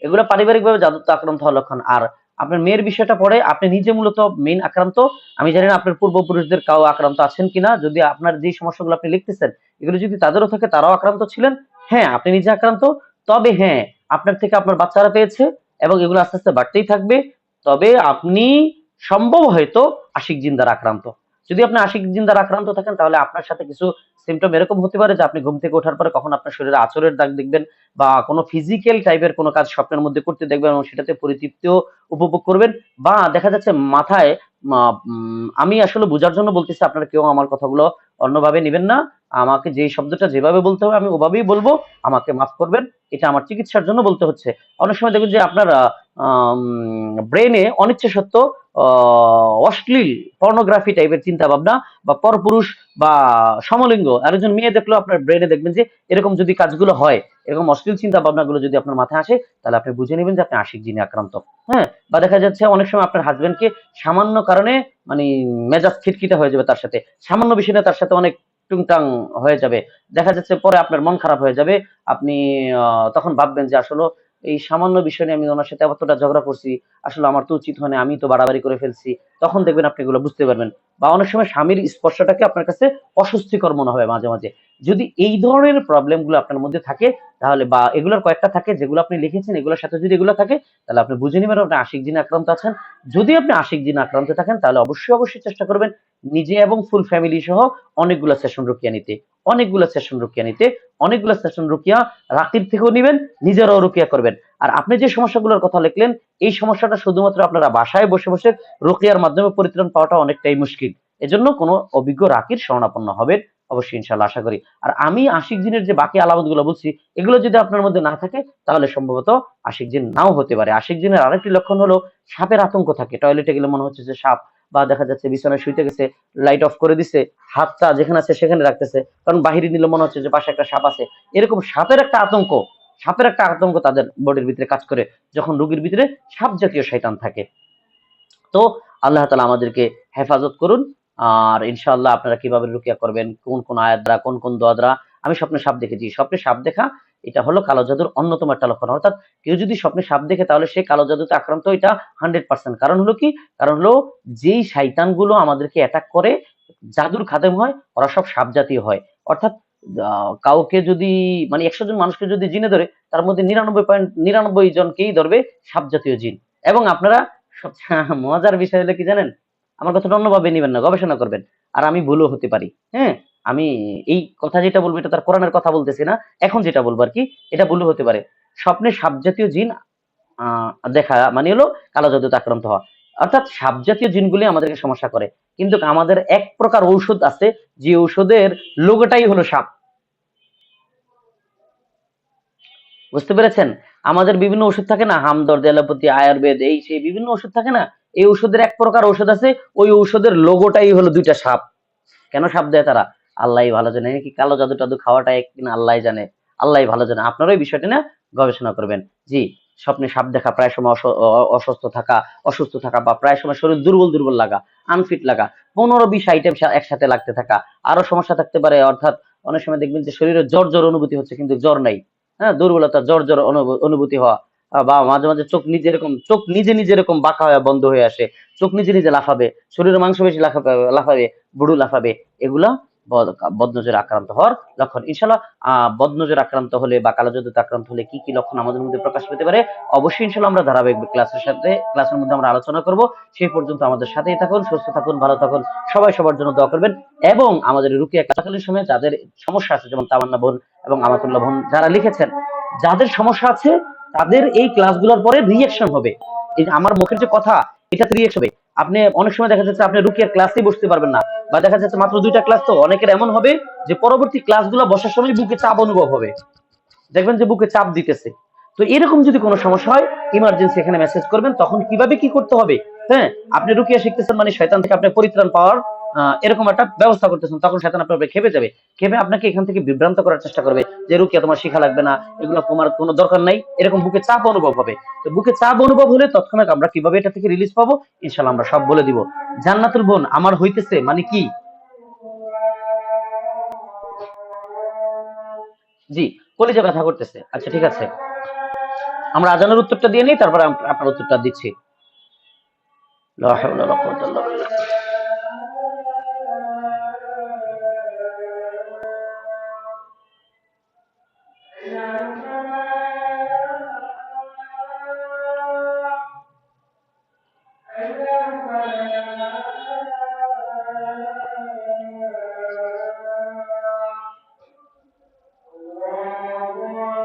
এগুলো পারিবারিক ভাবে জাদুতে আক্রান্ত হওয়ার লক্ষণ। আর আপনার মেয়ের বিষয়টা পরে, আপনি নিজে মূলত মেইন আক্রান্ত। আমি জানি না আপনার পূর্বপুরুষদের কাউ আক্রান্ত আছেন কিনা, যদি আপনার যে সমস্যাগুলো আপনি লিখতেছেন এগুলো যদি তাদেরও থাকে, তারাও আক্রান্ত ছিলেন, হ্যাঁ আপনি নিজে আক্রান্ত, তবে হ্যাঁ আপনার থেকে আপনার বাচ্চারা পেয়েছে এবং এগুলো আস্তে আস্তে বাড়তেই থাকবে। তবে আপনি সম্ভব হয়তো আশিক জিন দ্বারা আক্রান্ত। যদি আপনি আশিক জিন দ্বারা আক্রান্ত থাকেন, তাহলে আপনার সাথে কিছু সিমটম এরকম হতে পারে যে আপনি ঘুম থেকে ওঠার পরে কখন আপনার শরীরে আঁচড়ের দাগ দেখবেন, বা কোনো ফিজিক্যাল টাইপের কোনো কাজ স্বপ্নের মধ্যে করতে দেখবেন এবং সেটাতে পরিতৃপ্তিও উপভোগ করবেন। বা দেখা যাচ্ছে মাথায়, আমি আসলে বোঝার জন্য বলতেছি, আপনারা কেউ আমার কথাগুলো অন্যভাবে নেবেন না। আমাকে যে শব্দটা যেভাবে বলতে হবে আমি ওভাবেই বলবো, আমাকে মাফ করবেন, এটা আমার চিকিৎসার জন্য বলতে হচ্ছে। অনেক সময় দেখবেন যে আপনার ব্রেনে অনিচ্ছা সত্ত্বেও অশ্লীল পর্নোগ্রাফি টাইপের চিন্তা ভাবনা বা পরপুরুষ বা সমলিঙ্গ আরেকজন মেয়ে দেখলেও আপনার ব্রেনে দেখবেন যে এরকম যদি কাজগুলো হয়, এরকম অশ্লীল চিন্তা ভাবনাগুলো যদি আপনার মাথায় আসে, তাহলে আপনি বুঝে নেবেন যে আপনি আশিক জিনে আক্রান্ত। হ্যাঁ, বা দেখা যাচ্ছে অনেক সময় আপনার হাজবেন্ডকে সামান্য কারণে মানে মেজাজ খিটখিটে হয়ে যাবে তার সাথে, সামান্য বিষয় নিয়ে তার সাথে অনেক টুংটাং হয়ে যাবে, দেখা যাচ্ছে পরে আপনার মন খারাপ হয়ে যাবে, আপনি তখন ভাববেন যে আসলে এই সামান্য বিষয় নিয়ে আমি ওনার সাথে এতটা ঝগড়া করছি, আসলে আমার তো উচিত হয় না, আমি তো বাড়াবাড়ি করে ফেলছি। তখন দেখবেন আপনি এগুলো বুঝতে পারবেন। বা অনেক সময় স্বামীর স্পর্শটাকে আপনার কাছে অস্বস্তিকর মনে হবে মাঝে মাঝে। যদি এই ধরনের প্রবলেম গুলো আপনার মধ্যে থাকে, তাহলে বা এগুলোর কয়েকটা থাকে যেগুলো আপনি লিখেছেন, এগুলোর সাথে যদি এগুলো থাকে, তাহলে আপনি বুঝে নেবেন আপনি আশিক জিনে আক্রান্ত আছেন। যদি আপনি আশিক জিনে আক্রান্ত থাকেন, তাহলে অবশ্যই অবশ্যই চেষ্টা করবেন নিজে এবং ফুল ফ্যামিলি সহ অনেকগুলো সেশন রুকিয়া নিতে, অনেকগুলো সেশন রুকিয়া নিতে, অনেকগুলো সেশন রুকিয়া রাকিব থেকেও নিবেন, নিজেরাও রুকিয়া করবেন। আর আপনি যে সমস্যাগুলোর কথা লিখলেন, এই সমস্যাটা শুধুমাত্র আপনারা বাসায় বসে বসে রুকিয়ার মাধ্যমে পরিত্রাণ পাওয়াটা অনেকটাই মুশকিল। এজন্য কোনো অভিজ্ঞ রাকির শরণাপন্ন হবেন অবশ্যই, ইনশাল্লাহ আশা করি। আর আমি আশিক জিনের যে বাকি আলামত গুলো বলছি, এগুলো যদি আপনার মধ্যে না থাকে, তাহলে সম্ভবত আশিক জিন নাও হতে পারে। আশিক জিনের আরেকটি লক্ষণ হলো সাপের আতঙ্ক থাকে, টয়লেটে গেলে মনে হচ্ছে যে সাপ, বা দেখা যাচ্ছে বিছানায় শুইতে গেছে, লাইট অফ করে দিছে, হাতটা যেখানে আছে সেখানে রাখতেছে, কারণ বাহিরে নিলে মনে হচ্ছে যে পাশে একটা সাপ আছে। এরকম সাপের একটা আতঙ্ক তাদের বডির ভিতরে কাজ করে যখন রোগীর ভিতরে সাপ জাতীয় শয়তান থাকে। তো আল্লাহ তাআলা আমাদেরকে হেফাজত করুন। আর ইনশাআল্লাহ আপনারা কিভাবে রুকিয়া করবেন, কোন কোন আয়াত দ্বারা, কোন কোন দোয়া দ্বারা। আমি স্বপ্নে সাপ দেখেছি, স্বপ্নে সাপ দেখা এটা হলো কালো জাদুর অন্যতম একটা লক্ষণ। অর্থাৎ কেউ যদি স্বপ্নে সাপ দেখে, তাহলে সে কালো জাদুতে আক্রান্ত, এটা 100%। কারণ হলো কি, কারণ হলো যেই শয়তানগুলো আমাদেরকে অ্যাটাক করে, জাদুর খাদেম হয়, ওরা সব সাপ জাতীয় হয়। অর্থাৎ কাউকে যদি মানে 100 জন মানুষকে যদি জিনে ধরে, তার মধ্যে 99.99 জনকেই ধরবে সাপ জাতীয় জিন। এবং আপনারা সবচেয়ে মজার বিষয় হলো কি জানেন, আমার কথাটা অন্যভাবে নিবেন না, গবেষণা করবেন। আর আমি ভুলও হতে পারি, হ্যাঁ, আমি এই কথা যেটা বলবো এটা তার কোরআনের কথা বলতেছি না, এখন যেটা বলবো আর কি, এটা ভুলও হতে পারে। স্বপ্নে সাপ জাতীয় জিন দেখা মানে হলো কালো জাদুতে আক্রান্ত হওয়া। অর্থাৎ সাপ জাতীয় জিনগুলি আমাদেরকে সমস্যা করে, কিন্তু আমাদের এক প্রকার ঔষধ আছে, যে ঔষধের লোগোটাই হলো সাপ। বুঝতে পেরেছেন? আমাদের বিভিন্ন ওষুধ থাকে না, হামদর্দ, অ্যালোপ্যাথি, আয়ুর্বেদ, এই সেই বিভিন্ন ওষুধ থাকে না, এই ওষুধের এক প্রকার ওষুধ আছে, ওই ওষুধের লোগোটাই হলো দুইটা সাপ। কেন সাপ দেয় তারা, আল্লাহই ভালো জানে। নাকি কালো জাদু টাদু খাওয়াটা এক কিনা আল্লাহই জানে, আল্লাহই ভালো জানে। আপনারা এই বিষয়টা না গবেষণা করবেন। জি, স্বপ্নে সাপ দেখা, প্রায় সময় অসুস্থ থাকা বা প্রায় সময় শরীর দুর্বল দুর্বল লাগা, আনফিট লাগা, 15-20 আইটেম একসাথে লাগতে থাকা, আরো সমস্যা থাকতে পারে। অর্থাৎ অনেক সময় দেখবেন যে শরীরে জ্বর জ্বর অনুভূতি হচ্ছে কিন্তু জ্বর নাই, হ্যাঁ, দুর্বলতা, জ্বর জ্বর অনুভূতি হওয়া, বা মাঝে মাঝে চোখ নিজে নিজে এরকম বাঁকা হয়ে বন্ধ হয়ে আসে, চোখ নিজে নিজে লাফাবে, শরীরের মাংস বেশি লাফাবে, বুড়ো লাফাবে, এগুলা বদনজর আক্রান্ত হওয়ার লক্ষণ। ইনশাল্লাহ বদনজর আক্রান্ত হলে বা কালো জাদুতে আক্রান্ত হলে কি কি লক্ষণ আমাদের মধ্যে প্রকাশ পেতে পারে, অবশ্যই ইনশাল্লাহ আমরা ধারাবাহিক ক্লাসের মধ্যে আমরা আলোচনা করব। সেই পর্যন্ত আমাদের সাথেই থাকুন, সুস্থ থাকুন, ভালো থাকুন। সবাই সবার জন্য দোয়া করবেন। এবং আমাদের রুকিয়া ক্লাসকালীন সময়ে যাদের সমস্যা আছে, যেমন তামান্না বোন এবং আমাতুল্লাহ বোন যারা লিখেছেন, যাদের সমস্যা আছে, তাদের এই ক্লাসগুলোর পরে রিঅ্যাকশন হবে। এই যে আমার মুখের যে কথা, এটাতে রিঅ্যাকশন হবে। আপনি অনেক সময় দেখা যাচ্ছে আপনি রুকিয়ার ক্লাসেই বসতে পারবেন না, বা দেখা যাচ্ছে মাত্র 2টা ক্লাস, তো অনেকের এমন হবে যে পরবর্তী ক্লাসগুলো বসার সময় বুকে চাপ অনুভব হবে, দেখবেন যে বুকে চাপ দিতেছে। তো এরকম যদি কোনো সমস্যা হয়, ইমার্জেন্সি এখানে মেসেজ করবেন। তখন কিভাবে কি করতে হবে, হ্যাঁ, আপনি রুকিয়া শিখতেছেন মানে শয়তান থেকে আপনি পরিত্রাণ পাওয়ার এরকম একটা ব্যবস্থা করতেছেন, তখন শয়তান আপনার উপরে খেপে যাবে, খেপে আপনাকে এখান থেকে বিভ্রান্ত করার চেষ্টা করবে যে রুকিয়া তোমার শিখা লাগবে না, এগুলো তোমার কোনো দরকার নাই, এরকম বুকে চাপ অনুভব হবে। তো বুকে চাপ অনুভব হলে তৎক্ষণাৎ আমরা কিভাবে এটা থেকে রিলিজ পাবো, ইনশাল্লাহ আমরা সব বলে দিব। জান্নাতুল বোন, আমার হইতেছে মানে কি? জি, কলিজা ব্যথা করতেছে। আচ্ছা ঠিক আছে, আমরা আজানের উত্তরটা দিয়ে নিই, তারপরে আপনার উত্তরটা দিচ্ছি। লা হাওলা ওয়ালা কুওয়াতা ইল্লা বিল্লাহ।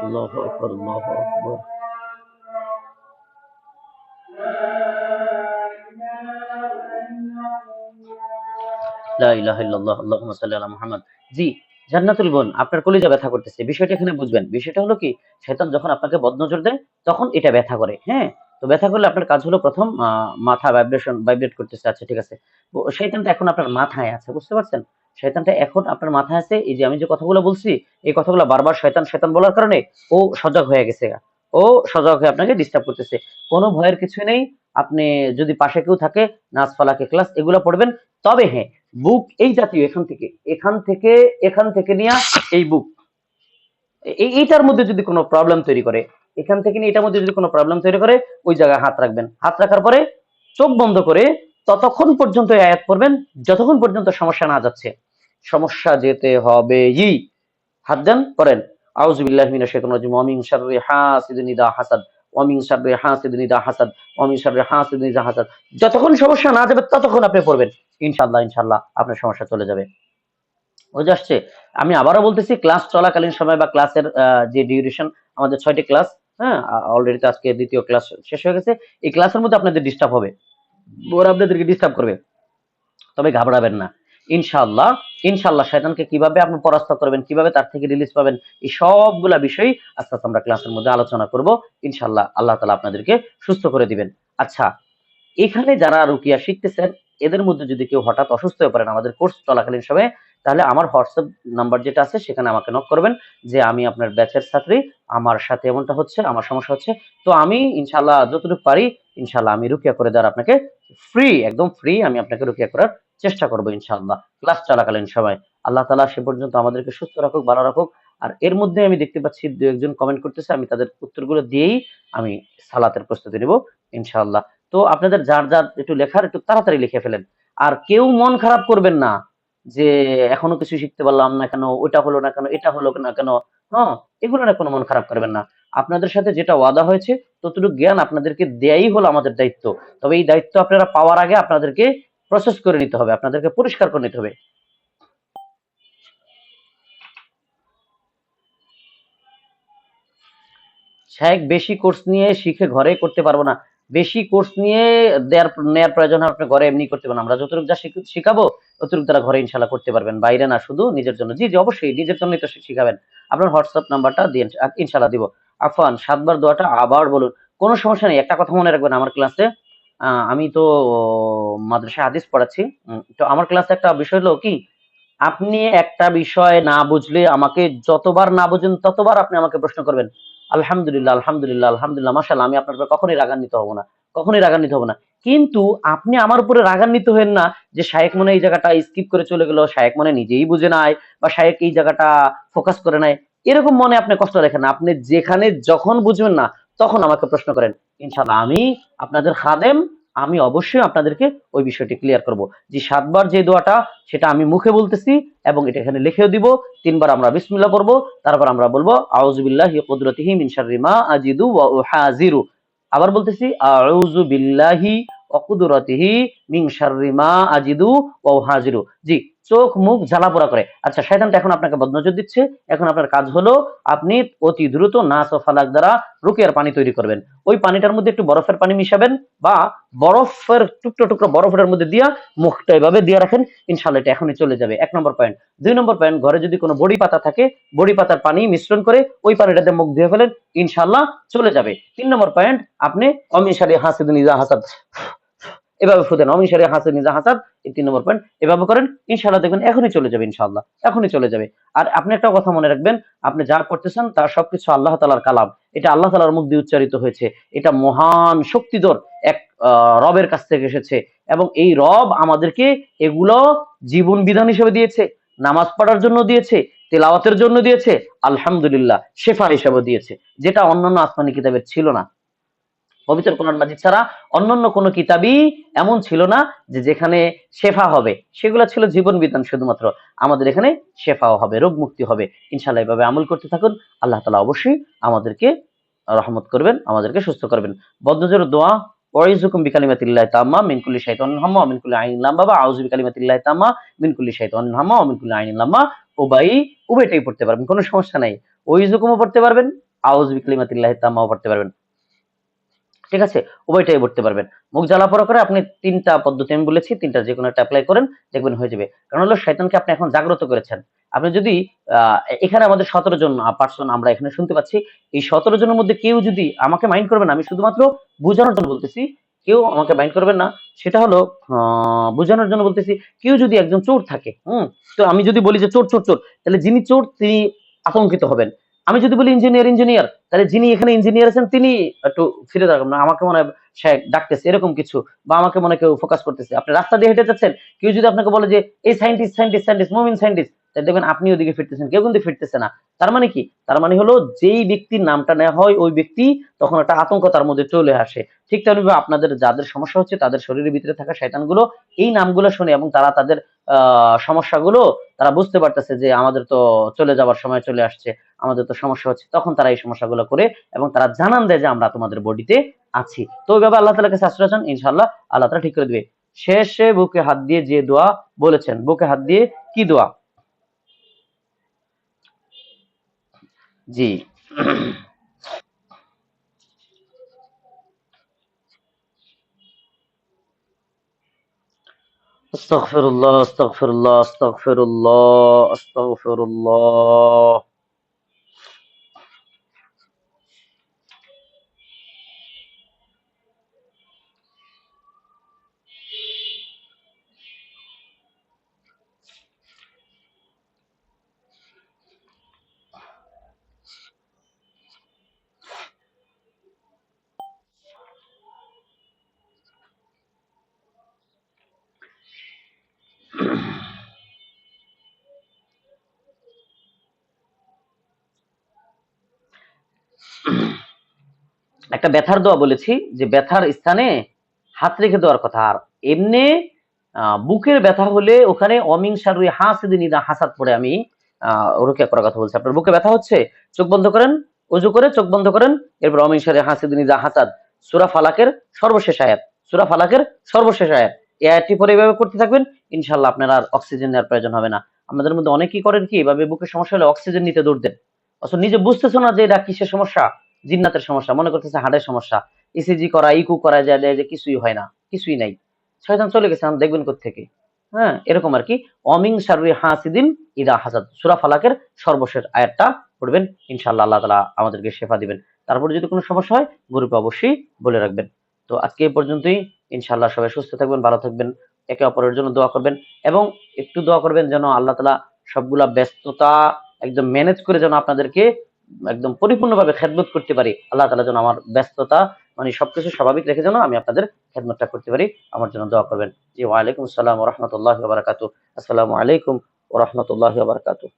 আল্লাহু আকবার, আল্লাহু আকবার। লা ইলাহা ইল্লাল্লাহ, আল্লাহুম্মা সাল্লি আলা মুহাম্মদ। জি, জান্নাতুল বোন, আপনার কলিজা ব্যথা করতেছে। বিষয়টা এখানে বুঝবেন। বিষয়টা হলো কি, শয়তান যখন আপনাকে বদনজর দেয়, তখন এটা ব্যথা করে। হ্যাঁ? তো তো ব্যথা করলে আপনার কাজ হলো প্রথম মাথা ভাইব্রেট করতেছে, আচ্ছা ঠিক আছে। তো শয়তানটা এখন আপনার মাথায় আছে, বুঝতে পারছেন? শয়তানটা এখন আপনার মাথায় আছে, এই যে আমি যে কথাগুলো বলছি, এই কথাগুলো বারবার শয়তান শয়তান বলার কারণে ও সজাগ হয়ে গেছে, ও সজাগ হয়ে আপনাকে ডিস্টার্ব করতেছে। কোনো ভয়ের কিছু নেই। আপনি যদি পাশে কেউ থাকে, নাচ ফালাকে ক্লাস এগুলো পড়বেন। তবে হ্যাঁ, বুক এই জাতীয় এখান থেকে নিয়ে এই বুক এইটার মধ্যে যদি কোনো প্রবলেম তৈরি করে, এখান থেকে নিয়ে এটার মধ্যে যদি কোনো প্রবলেম তৈরি করে, ওই জায়গায় হাত রাখবেন। হাত রাখার পরে চোখ বন্ধ করে ততক্ষণ পর্যন্ত এই আয়াত পড়বেন যতক্ষণ পর্যন্ত সমস্যা না যাচ্ছে। সমস্যা যেতে হবে হাত দেন, করেন। আউযু বিল্লাহি মিনাশ শাইতানির রাজিম। ওয়া মিন শাররি হাসিদিন ইযা হাসাদ। ওয়া মিন শাররি হাসিদিন ইযা হাসাদ। ওয়া মিন শাররি হাসিদিন ইযা হাসাদ। যতক্ষণ সমস্যা না যাবে ততক্ষণ আপনি পড়বেন। ইনশাআল্লাহ আপনার সমস্যা চলে যাবে। বুঝে আসছে? আমি আবারও বলতেছি, ক্লাস চলাকালীন সময় বা ক্লাসের যে ডিউরেশন, আমাদের ৬ টি ক্লাস, হ্যাঁ? অলরেডি তো আজকে ২য় ক্লাস শেষ হয়ে গেছে। এই ক্লাসের মধ্যে আপনাদের ডিস্টার্ব হবে। ওরা আপনাদেরকে ডিস্টার্ব করবে। তবে ঘাবড়াবেন না। ইনশাআল্লাহ, ইনশাআল্লাহ শয়তানকে কিভাবে আপনি পরাস্ত করবেন, কিভাবে তার থেকে রিলিজ পাবেন, এই সবগুলা বিষয় আস্তে, আস্তে আমরা ক্লাসের মধ্যে আলোচনা করব। ইনশাআল্লাহ আল্লাহ তাআলা আপনাদেরকে সুস্থ করে দিবেন। আচ্ছা, এখানে যারা রুকিয়া শিখতেছেন, এদের মধ্যে যদি কেউ হঠাৎ অসুস্থ হয়ে পড়েন আমাদের কোর্স চলাকালীন সময়ে, তাহলে আমার হোয়াটসঅ্যাপ নাম্বার যেটা আছে সেখানে আমাকে নক করবেন যে আমি আপনার ব্যাচের ছাত্রী, আমার সাথে এমনটা হচ্ছে, আমার সমস্যা হচ্ছে। তো আমি ইনশাআল্লাহ যতটুকু পারি, ইনশাআল্লাহ আমি রুকিয়া করে দেওয়ার আপনাকে ফ্রি, একদম ফ্রি আমি আপনাকে রুকিয়া করার চেষ্টা করব ইনশাআল্লাহ ক্লাস চলাকালীন সময়। আল্লাহ তাআলা সে পর্যন্ত আমাদেরকে সুস্থ রাখুক, ভালো রাখুক। আর এর মধ্যে আমি দেখতে পাচ্ছি ২-১ জন কমেন্ট করতেছে, আমি তাদের উত্তরগুলো দিয়েই আমি সালাতের প্রস্তুতি নিব ইনশাআল্লাহ। তো আপনাদের যার যার একটু লেখার একটু তাড়াতাড়ি লিখে ফেলেন। আর কেউ মন খারাপ করবেন না যে এখনো কিছু শিখতে পারলাম না কেন, ওটা হলো না কেন, এটা হলো না কেন, হ্যাঁ? এগুলো না কোনো মন খারাপ করবেন না। আপনাদের সাথে যেটা ওয়াদা হয়েছে ততটুকু জ্ঞান আপনাদেরকে দেয়াই হলো আমাদের দায়িত্ব। তবে এই দায়িত্ব আপনারা পাওয়ার আগে আপনাদেরকে প্রসেস করে নিতে হবে, আপনাদেরকে পরিষ্কার করে নিতে হবে। শায়েখ বেশি কোর্স নিয়ে শিখে ঘরে করতে পারবো না। বেশি কোর্স নিয়ে নেয়ার প্রয়োজন হয় আপনি ঘরে এমনি করতে পারেন। আমরা যতটুকু যা শিখাবো ততটুকু তারা ঘরে ইনশাল্লাহ করতে পারবেন, বাইরে না, শুধু নিজের জন্য। জি জি অবশ্যই নিজের জন্যই তো শিখাবেন। আপনার হোয়াটসঅ্যাপ নাম্বারটা দিয়ে ইনশাল্লাহ দিব। আফান ৭ বার দোয়াটা আবার বলুন। কোনো সমস্যা নেই, একটা কথা মনে রাখবেন, আমার ক্লাসে আমি তো মাদ্রাসায় হাদিস পড়াচ্ছি। তো আমার ক্লাসে একটা বিষয় হলো কি, আপনি একটা বিষয় না বুঝলে আমাকে যতবার না বুঝেন ততবার আপনি আমাকে প্রশ্ন করবেন। আলহামদুলিল্লাহ, মাশাআল্লাহ, আমি আপনার উপর কখনোই রাগান্বিত হব না। কখনোই রাগান্বিত হব না। কিন্তু আপনি আমার উপরে রাগান্বিত হবেন না যে শায়েখ মনে হয় এই জায়গাটা স্কিপ করে চলে গেল, শায়েখ মনে হয় নিজেই বুঝে নাই, বা শায়েখ এই জায়গাটা ফোকাস করে নাই। এরকম মনে আপনি কষ্ট রাখেন না। আপনি যেখানে যখন বুঝবেন না তখন আমাকে প্রশ্ন করেন। ইনশাআল্লাহ আমি আপনাদের খাদেম, আমি অবশ্যই আপনাদেরকে ওই বিষয়টি ক্লিয়ার করব। যে ৭ বার যে দোয়াটা সেটা আমি মুখে বলতেছি এবং এটা এখানে লিখেও দিব। ৩ বার আমরা বিসমিল্লাহ পড়বো, তারপর আমরা বলবো আউযু বিল্লাহি কুদরতিহি মিন শাররি মা আজিদু ওয়া উহাজিরু। আবার বলতেছি আউযু বিল্লাহি ওয়া কুদরতিহি মিন শাররি মা আজিদু ওয়া উহাজিরু। জি, চোখ মুখ জ্বালাপোড়া করে। আচ্ছা, শয়তানটা এখন আপনাকে বদনজর দিচ্ছে। এখন আপনার কাজ হলো আপনি অতি দ্রুত নাস ও ফালাক দ্বারা রুকিয়ার পানি তৈরি করবেন। ওই পানিটার মধ্যে একটু বরফের পানি মিশাবেন, বা বরফের টুকরো টুকরো বরফের মধ্যে দিয়া মুখটা এভাবে দিয়ে রাখেন। ইনশাআল্লাহ এটা এখনই চলে যাবে। ১ নম্বর পয়েন্ট। ২ নম্বর পয়েন্ট, ঘরে যদি কোনো বড়ি পাতা থাকে, বড়ি পাতার পানি মিশ্রণ করে ওই পানিটাতে মুখ ধুয়ে ফেলেন, ইনশাআল্লাহ চলে যাবে। ৩ নম্বর পয়েন্ট, আপনি অমিশারি হাসিদিন ইজা হাসাদ এভাবে ফুদেন। অমিশারি হাসিদিন ইজা হাসাদ, এই ৩ নম্বর পয়েন্ট এভাবে করেন, ইনশাআল্লাহ দেখবেন এখনই চলে যাবে, ইনশাআল্লাহ এখনই চলে যাবে। আর আপনি একটা কথা মনে রাখবেন, আপনি যা করতেছেন তার সবকিছু আল্লাহ তাআলার কালাম। এটা আল্লাহ তাআলার মুখ দিয়ে উচ্চারিত হয়েছে। এটা মহান শক্তিধর এক রবের কাছ থেকে এসেছে, এবং এই রব আমাদেরকে এগুলো জীবন বিধান হিসেবে দিয়েছে, নামাজ পড়ার জন্য দিয়েছে, তেলাওয়াতের জন্য দিয়েছে, আলহামদুলিল্লাহ শেফা হিসেবে দিয়েছে, যেটা অন্যান্য আসমানি কিতাবের ছিল না। পবিত্র কোরআন মাজিদ ছাড়া অন্যান্য কোনো কিতাবই এমন ছিল না যে যেখানে শেফা হবে। সেগুলো ছিল জীবন বিধান শুধুমাত্র। আমাদের এখানে শেফাও হবে, রোগ মুক্তি হবে। ইনশাআল্লাহ এভাবে আমল করতে থাকুন। আল্লাহ তাআলা অবশ্যই আমাদেরকে রহমত করবেন, আমাদেরকে সুস্থ করবেন। বদনজর দোয়া, ওয়াইজুকুম বিকালিমাতিল্লাহি তাম্মা মিন কুল্লি শাইতানিন হাম্মা ওয়া মিন কুল্লি আইনিন লাম্মা, বা আউযু বিকালিমাতিল্লাহি তাম্মা মিন কুল্লি শাইতানিন হাম্মা ওয়া মিন কুল্লি আইনিন লাম্মা। উভয়টাই পড়তে পারবেন, কোনো সমস্যা নাই। ওয়াইজুকুমও পড়তে পারবেন, আউযু বিকালিমাতিল্লাহি তাম্মাও পড়তে পারবেন। ঠিক আছে, উভয়টাই পড়তে পারবেন। মুখ জ্বালা পোড়া করে আপনি 3টা পদ্ধতি আমি বলেছি, 3টা যে কোনো একটা অ্যাপ্লাই করেন, দেখবেন হয়ে যাবে। কারণ হলো শয়তানকে আপনি এখন জাগ্রত করেছেন। আপনি যদি এখানে আমাদের 17 জন পার্সন আমরা এখানে শুনতে পাচ্ছি, এই 17 জনের মধ্যে কেউ যদি আমাকে মাইন্ড করবেন, আমি শুধুমাত্র বোঝানোর জন্য বলতেছি, কেউ আমাকে মাইন্ড করবেন না। সেটা হলো বোঝানোর জন্য বলতেছি, কেউ যদি একজন চোর থাকে, তো আমি যদি বলি যে চোর চোর চোর, তাহলে যিনি চোর তিনি আতঙ্কিত হবেন। আমি যদি বলি ইঞ্জিনিয়ার ইঞ্জিনিয়ার, তাহলে যিনি এখানে ইঞ্জিনিয়ার আছেন তিনি একটু ফিরে দাঁড়াবেন না, আমাকে মনে হয় সে ডাকতেছে এরকম কিছু, বা আমাকে মনে হয় কেউ ফোকাস করতেছে। আপনি রাস্তা দিয়ে হেঁটে যাচ্ছেন, কেউ যদি আপনাকে বলে যে এই সায়েন্টিস্ট সায়েন্টিস্ট সায়েন্টিস্ট মুমিন সায়েন্টিস্ট, তাহলে দেখবেন আপনি ওদিকে ফিরতেছেন, কেউ কিন্তু ফিরতেছে না। তার মানে কি? তার মানে হলো যেই ব্যক্তির নামটা নেওয়া হয় ওই ব্যক্তি তখন একটা আতঙ্ক তার মধ্যে চলে আসে। ঠিক তেমনিভাবে আপনাদের যাদের সমস্যা হচ্ছে তাদের শরীরের ভিতরে থাকা শয়তানগুলো এই নামগুলো শুনে এবং তারা তাদের সমস্যাগুলো তারা বুঝতে পারতেছে যে আমাদের তো চলে যাবার সময় চলে আসছে, আমাদের তো সমস্যা হচ্ছে, তখন তারা এই সমস্যাগুলো করে এবং তারা জানান দেয় যে আমরা তোমাদের বডিতে আছি। তো ওইভাবে আল্লাহ তাআলার কাছে আশ্রয় চান, ইনশাআল্লাহ আল্লাহ তাআলা ঠিক করে দিবে। শেষে বুকে হাত দিয়ে যে দোয়া বলেছেন, বুকে হাত দিয়ে কি দোয়া? জি। আস্তাগফিরুল্লাহ আস্তাগফিরুল্লাহ আস্তাগফিরুল্লাহ আস্তাগফিরুল্লাহ। একটা ব্যথার দোয়া বলেছি, যে ব্যথার স্থানে হাত রেখে দেওয়ার কথা। আর এমনি বুকের ব্যথা হলে ওখানে অমিন শাররি হাসিদিন ইদা হাসাদ পড়ে আমি রুকিয়া করার কথা বলছি। আপনার বুকে ব্যথা হচ্ছে, চোখ বন্ধ করেন, অজু করে চোখ বন্ধ করেন, এরপর অমিন শাররি হাসিদিন ইদা হাসাদ, সূরা ফালাকের সর্বশেষ আয়াত, সূরা ফালাকের সর্বশেষ আয়াত, এই আয়াতটি পরে এভাবে করতে থাকবেন, ইনশাআল্লাহ আপনার আর অক্সিজেন নেওয়ার প্রয়োজন হবে না। আমাদের মধ্যে অনেকেই করেন কি, এভাবে বুকের সমস্যা হলে অক্সিজেন নিতে দৌড় দেন, অথচ নিজে বুঝতেছো না যে এটা কিসের সমস্যা, জিন্নাতের সমস্যা, মনে করতেছে হার্টের সমস্যা। ইসিজি করা, ইকু করা যায় যে কিছুই হয় না, কিছুই নাই, শয়তান চলে গেছে, এখন দেখবেন কোত্থেকে। হ্যাঁ, এরকম আর কি। অমিন শাররি হাসিদিন ইদা হাসাদ, সূরা ফালাকের সর্বশেষ আয়াতটা পড়বেন, ইনশাআল্লাহ আল্লাহ তাআলা আমাদেরকে শেফা দিবেন। তারপরে যদি কোনো সমস্যা হয় গ্রুপে অবশ্যই বলে রাখবেন। তো আজকে এই পর্যন্তই। ইনশাআল্লাহ সবাই সুস্থ থাকবেন, ভালো থাকবেন, একে অপরের জন্য দোয়া করবেন, এবং একটু দোয়া করবেন যেন আল্লাহ তাআলা সবগুলা ব্যস্ততা একদম ম্যানেজ করে যেন আপনাদেরকে একদম পরিপূর্ণভাবে খেদমত করতে পারি। আল্লাহ তাআলা যেন আমার ব্যস্ততা মানে সবকিছু স্বাভাবিক রেখে যেন আমি আপনাদের খেদমতটা করতে পারি। আমার জন্য দোয়া করবেন। জি, ওয়া আলাইকুম আসসালাম ওয়া রাহমাতুল্লাহি ওয়া বারাকাতুহু। আসসালামু আলাইকুম ওয়া রাহমাতুল্লাহি ওয়া বারাকাতুহু।